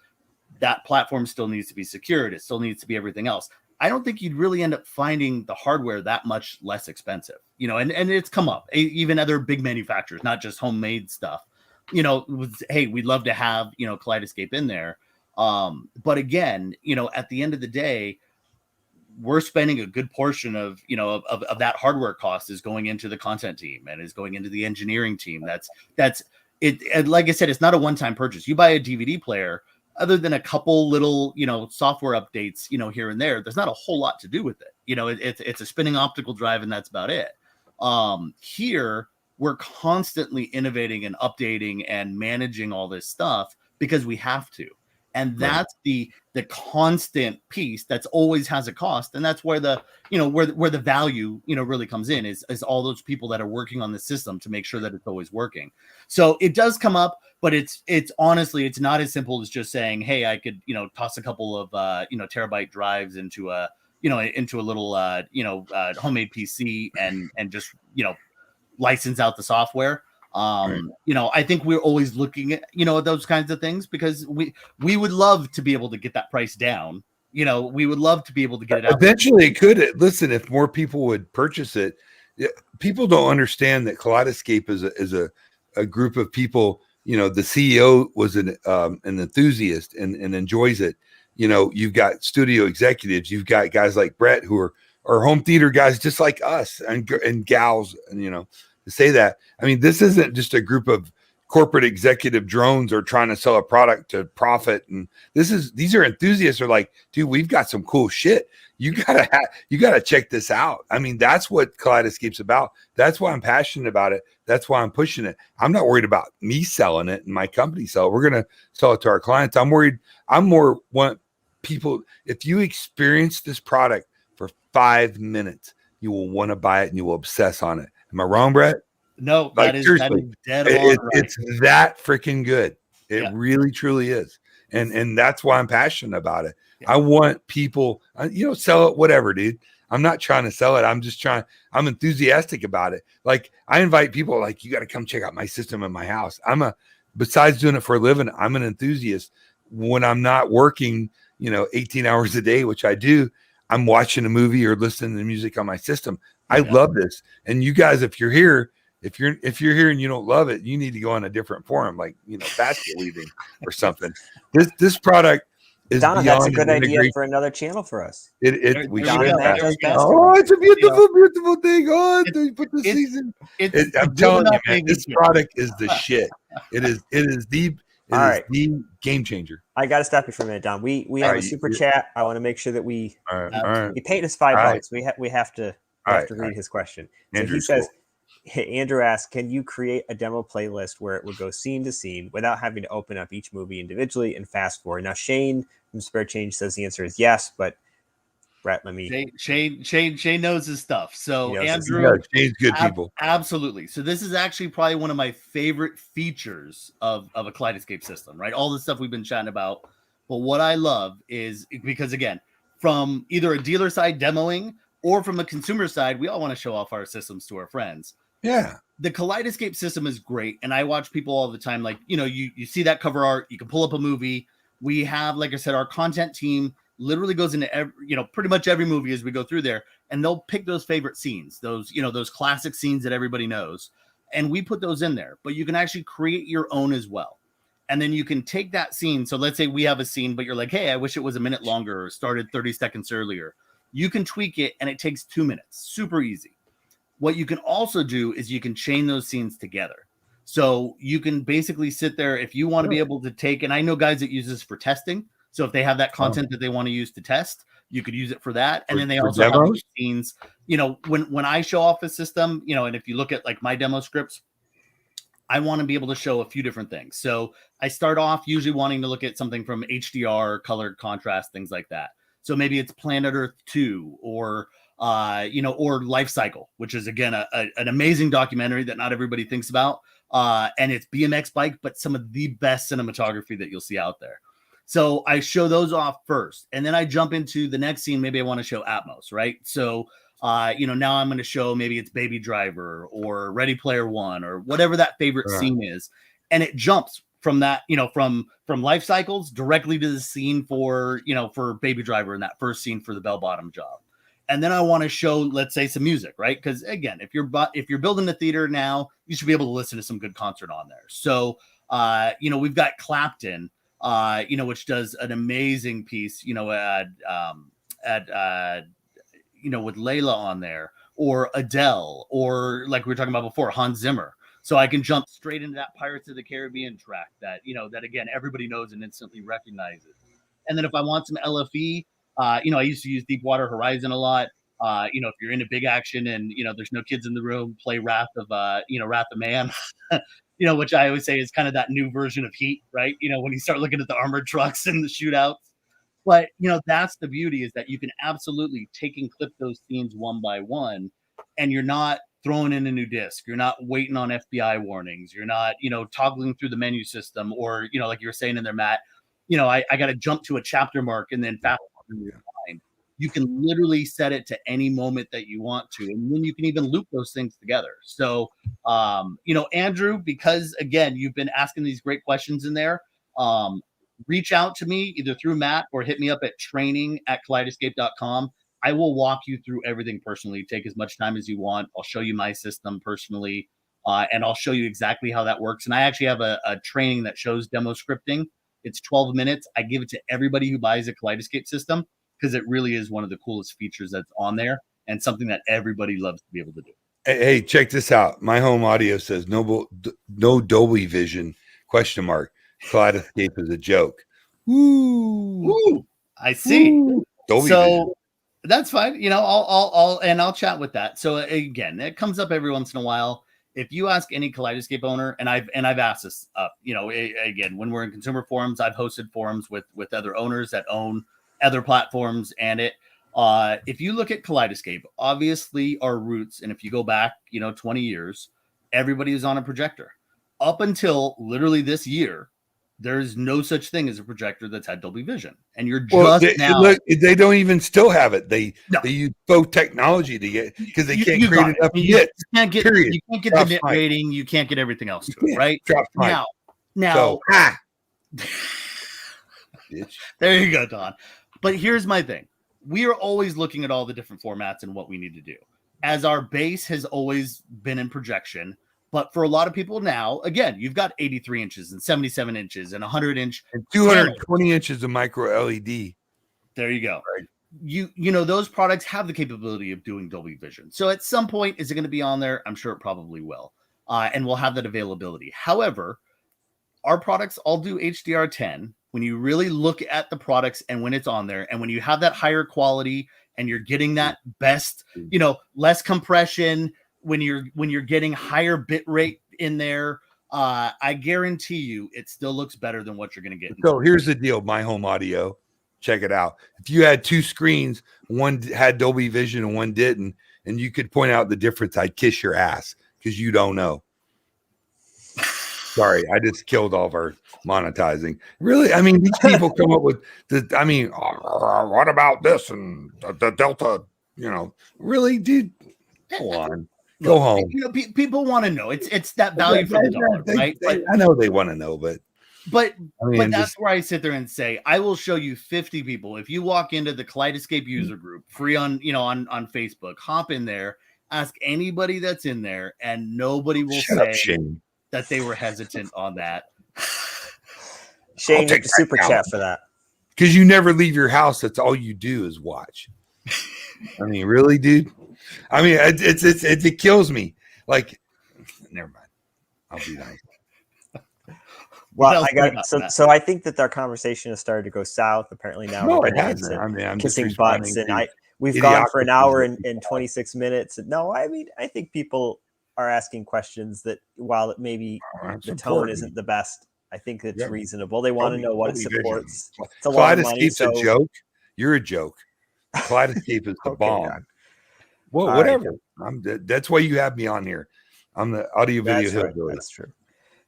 C: that platform still needs to be secured. It still needs to be everything else. I don't think you'd really end up finding the hardware that much less expensive, and it's come up, even other big manufacturers, not just homemade stuff, hey, we'd love to have, Kaleidescape in there. But again, at the end of the day, we're spending a good portion of that hardware cost is going into the content team and is going into the engineering team. That's it. And like I said, it's not a one-time purchase. You buy a DVD player, other than a couple little, software updates, here and there, there's not a whole lot to do with it. It's a spinning optical drive and that's about it. Here we're constantly innovating and updating and managing all this stuff because we have to. And that's the constant piece that's always has a cost. And that's where the, where the value, really comes in is all those people that are working on the system to make sure that it's always working. So it does come up, but it's honestly, it's not as simple as just saying, hey, I could, toss a couple of, terabyte drives into a little, homemade PC and just, license out the software. I think we're always looking at, those kinds of things because we would love to be able to get that price down. We would love to be able to get it out.
B: Eventually it could. Listen, if more people would purchase it, people don't understand that Kaleidescape is a group of people. The CEO was an enthusiast and enjoys it. You've got studio executives, you've got guys like Brett who are home theater guys just like us and gals, and to say that. I mean, this isn't just a group of corporate executive drones or trying to sell a product to profit. And these are enthusiasts who are like, dude, we've got some cool shit. You gotta check this out. I mean, that's what Kaleidescape's about. That's why I'm passionate about it. That's why I'm pushing it. I'm not worried about me selling it and my company sell it. We're going to sell it to our clients. I'm more want people, if you experience this product for 5 minutes, you will want to buy it and you will obsess on it. Am I wrong, Brett?
C: No, that is dead on. Right.
B: It's that freaking good. It really, truly is. And that's why I'm passionate about it. Yeah. I want people, sell it, whatever, dude. I'm not trying to sell it. I'm enthusiastic about it. Like I invite people like, you got to come check out my system in my house. Besides doing it for a living, I'm an enthusiast. When I'm not working, 18 hours a day, which I do, I'm watching a movie or listening to music on my system. I love this. And you guys, if you're here and you don't love it, you need to go on a different forum, like, basket weaving or something. This product is
A: Donna,
B: beyond
A: that's a good idea
B: integration.
A: for another channel for us.
B: We
A: Donna
B: should.
A: Matt does basket
B: Oh, it's a beautiful, beautiful thing. Oh, they put the season. I'm telling you, man, this product is the shit. It is the game changer.
A: I got to stop you for a minute, Don. We have a super chat. I want to make sure that we paid us $5. We have to read his question. So he says, Andrew asks, can you create a demo playlist where it would go scene to scene without having to open up each movie individually and fast forward? Now, Shane from Spare Change says the answer is yes, but Brett, let me.
C: Shane knows his stuff. So
B: Andrew, Shane's good people.
C: Absolutely. So this is actually probably one of my favorite features of a Kaleidescape system, right? All the stuff we've been chatting about. But what I love is because, again, from either a dealer side demoing or from a consumer side, we all want to show off our systems to our friends.
B: Yeah.
C: The Kaleidescape system is great. And I watch people all the time, like, you see that cover art, you can pull up a movie. We have, like I said, our content team literally goes into pretty much every movie as we go through there, and they'll pick those favorite scenes, those classic scenes that everybody knows. And we put those in there, but you can actually create your own as well. And then you can take that scene. So let's say we have a scene, but you're like, hey, I wish it was a minute longer or started 30 seconds earlier. You can tweak it and it takes 2 minutes. Super easy. What you can also do is you can chain those scenes together. So you can basically sit there if you want to be able to take, and I know guys that use this for testing. So if they have that content that they want to use to test, you could use it for that. And then they also have these scenes, when I show off a system, and if you look at like my demo scripts, I want to be able to show a few different things. So I start off usually wanting to look at something from HDR, color, contrast, things like that. So maybe it's Planet Earth 2 or Life Cycle, which is, again, an amazing documentary that not everybody thinks about. And it's BMX bike, but some of the best cinematography that you'll see out there. So I show those off first, and then I jump into the next scene. Maybe I want to show Atmos, right? So, now I'm going to show maybe it's Baby Driver or Ready Player One or whatever that favorite scene is. And it jumps from that, from Life Cycles directly to the scene for Baby Driver and that first scene for the bell bottom job. And then I want to show, let's say, some music, right? Because again, if you're building a theater now, you should be able to listen to some good concert on there. So, we've got Clapton, which does an amazing piece, with Layla on there, or Adele, or like we were talking about before, Hans Zimmer. So I can jump straight into that Pirates of the Caribbean track that, that again, everybody knows and instantly recognizes. And then if I want some LFE, I used to use Deepwater Horizon a lot. If you're into big action and, there's no kids in the room, play Wrath of Man, which I always say is kind of that new version of Heat, right? When you start looking at the armored trucks and the shootouts. But, that's the beauty, is that you can absolutely take and clip those scenes one by one, and you're not throwing in a new disc. You're not waiting on FBI warnings. You're not, toggling through the menu system, or, like you were saying in there, Matt, I got to jump to a chapter mark and then fast forward your time. You can literally set it to any moment that you want to, and then you can even loop those things together. So, Andrew, because again, you've been asking these great questions in there, reach out to me either through Matt or hit me up at training@kaleidescape.com. I will walk you through everything personally. Take as much time as you want. I'll show you my system personally, and I'll show you exactly how that works. And I actually have a training that shows demo scripting. It's 12 minutes. I give it to everybody who buys a Kaleidescape system, because it really is one of the coolest features that's on there and something that everybody loves to be able to do.
B: Hey, check this out. My home audio says no Dolby Vision ? Kaleidescape is a joke.
C: Ooh, I see.
B: Ooh. Dolby Vision.
C: That's fine. I'll chat with that. So again, it comes up every once in a while. If you ask any Kaleidescape owner, and I've asked this up, again, when we're in consumer forums, I've hosted forums with other owners that own other platforms, and if you look at Kaleidescape, obviously our roots, and if you go back 20 years, everybody is on a projector. Up until literally this year, there's no such thing as a projector that's had Dolby Vision, and you're just
B: they don't even still have it. They use both technology to get, because they can't create enough nits.
C: You can't get the nit rating, you can't get everything else to it, right? Now
B: Bitch.
C: There you go, Don. But here's my thing. we are always looking at all the different formats and what we need to do. As our base has always been in projection, but for a lot of people now, again, you've got 83 inches and 77 inches and 100-inch
B: and 220 inches of micro LED.
C: There you go.
B: Right.
C: You know, those products have the capability of doing Dolby Vision. So at some point, is it going to be on there? I'm sure it probably will. And we'll have that availability. However, our products all do HDR10. When you really look at the products and when it's on there, and when you have that higher quality and you're getting that best, you know, less compression, when you're getting higher bit rate in there, I guarantee you it still looks better than what you're going to get.
B: So here's the deal, My Home Audio. Check it out. If you had two screens, one had Dolby Vision and one didn't, and you could point out the difference, I'd kiss your ass because you don't know. Sorry, I just killed all of our monetizing. Really, I mean, these people come up with what about this and the Delta? You know, really, dude, go on. Go home.
C: You know, people want to know. It's that value for the dollar, right?
B: I know they want to know, but I mean,
C: that's where I sit there and say, I will show you 50 people. If you walk into the Kaleidescape user group, free on Facebook, hop in there, ask anybody that's in there, and nobody will say that they were hesitant on that.
A: Shane, take the super chat for that.
B: Because you never leave your house. That's all you do is watch. I mean, really, dude? I mean, it kills me. Like, never mind. I'll be nice.
A: Well, so I think that our conversation has started to go south. Apparently now
B: no,
A: we're
B: it hasn't. I mean, I'm
A: kissing butts, and we've gone for an hour and 26 minutes. No, I mean, I think people are asking questions that, while it maybe the tone isn't the best, I think it's reasonable. They want to know what it supports. It's a lot of money.
B: So a joke. You're a joke. Kaleidescape is the bomb.
A: God.
B: Well, whatever. That's why you have me on here. I'm the audio video hillbilly.
A: That's true.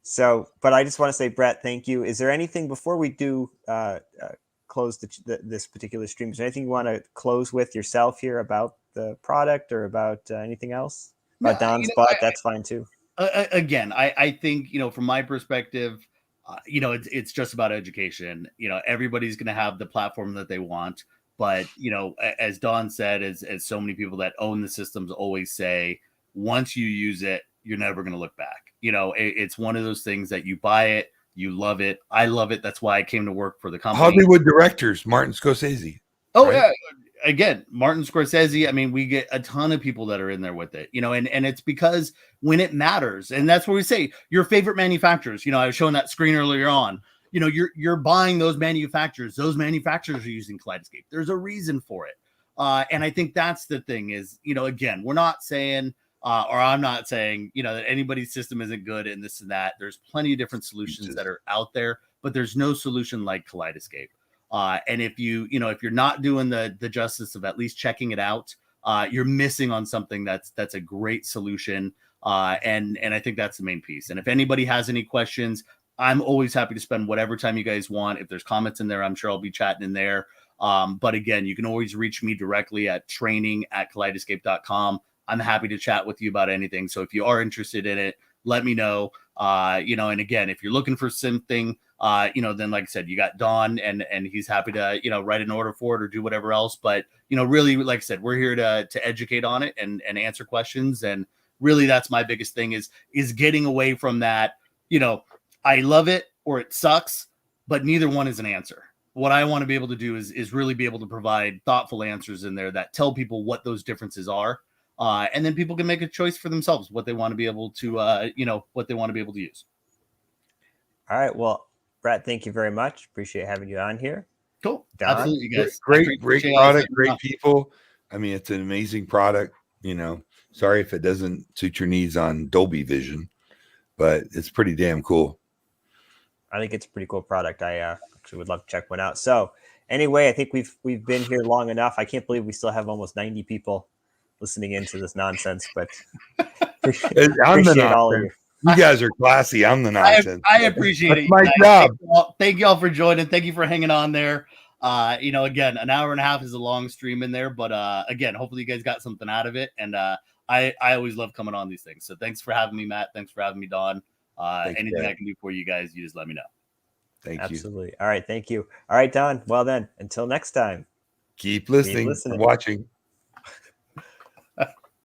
A: So, but I just want to say, Brett, thank you. Is there anything before we do close this particular stream? Is there anything you want to close with yourself here about the product or about anything else? About Don's butt? That's fine too.
C: Again, I think, from my perspective, it's just about education. Everybody's going to have the platform that they want. But, as Don said, as so many people that own the systems always say, once you use it, you're never going to look back. It's one of those things that you buy it, you love it. I love it. That's why I came to work for the company.
B: Hollywood directors, Martin Scorsese.
C: Oh, right? Yeah. Again, Martin Scorsese. I mean, we get a ton of people that are in there with it, and it's because when it matters, and that's what we say, your favorite manufacturers. I was showing that screen earlier on. You're buying those manufacturers. Those manufacturers are using Kaleidescape. There's a reason for it. And I think that's the thing is, again, we're not saying, or I'm not saying, that anybody's system isn't good and this and that. There's plenty of different solutions that are out there, but there's no solution like Kaleidescape. And if if you're not doing the justice of at least checking it out, you're missing on something that's a great solution. And I think that's the main piece. And if anybody has any questions, I'm always happy to spend whatever time you guys want. If there's comments in there, I'm sure I'll be chatting in there. But again, you can always reach me directly at training@kaleidescape.com. I'm happy to chat with you about anything. So if you are interested in it, let me know. And again, if you're looking for something, then like I said, you got Don and he's happy to, write an order for it or do whatever else. But, really, like I said, we're here to educate on it and answer questions. And really, that's my biggest thing is getting away from that, I love it or it sucks, but neither one is an answer. What I want to be able to do is really be able to provide thoughtful answers in there that tell people what those differences are. And then people can make a choice for themselves, what they want to be able to, what they want to be able to use.
A: All right. Well, Brett, thank you very much. Appreciate having you on here.
C: Cool.
A: Don?
C: Absolutely, guys.
B: Great product, great people. I mean, it's an amazing product. Sorry if it doesn't suit your needs on Dolby Vision, but it's pretty damn cool.
A: I think it's a pretty cool product. I actually would love to check one out. So anyway, I think we've been here long enough. I can't believe we still have almost 90 people listening into this nonsense, but appreciate all of you.
B: You guys are classy. I'm the nonsense.
C: I appreciate it.
B: My job.
C: Thank you all for joining. Thank you for hanging on there. Again, an hour and a half is a long stream in there, but again, hopefully you guys got something out of it. And I always love coming on these things. So thanks for having me, Matt. Thanks for having me, Don. Anything I can do for you guys, you just let me know.
B: Thank you.
A: Absolutely. All right. Thank you. All right, Don. Well then, until next time.
B: Keep listening,
A: listening.
B: watching.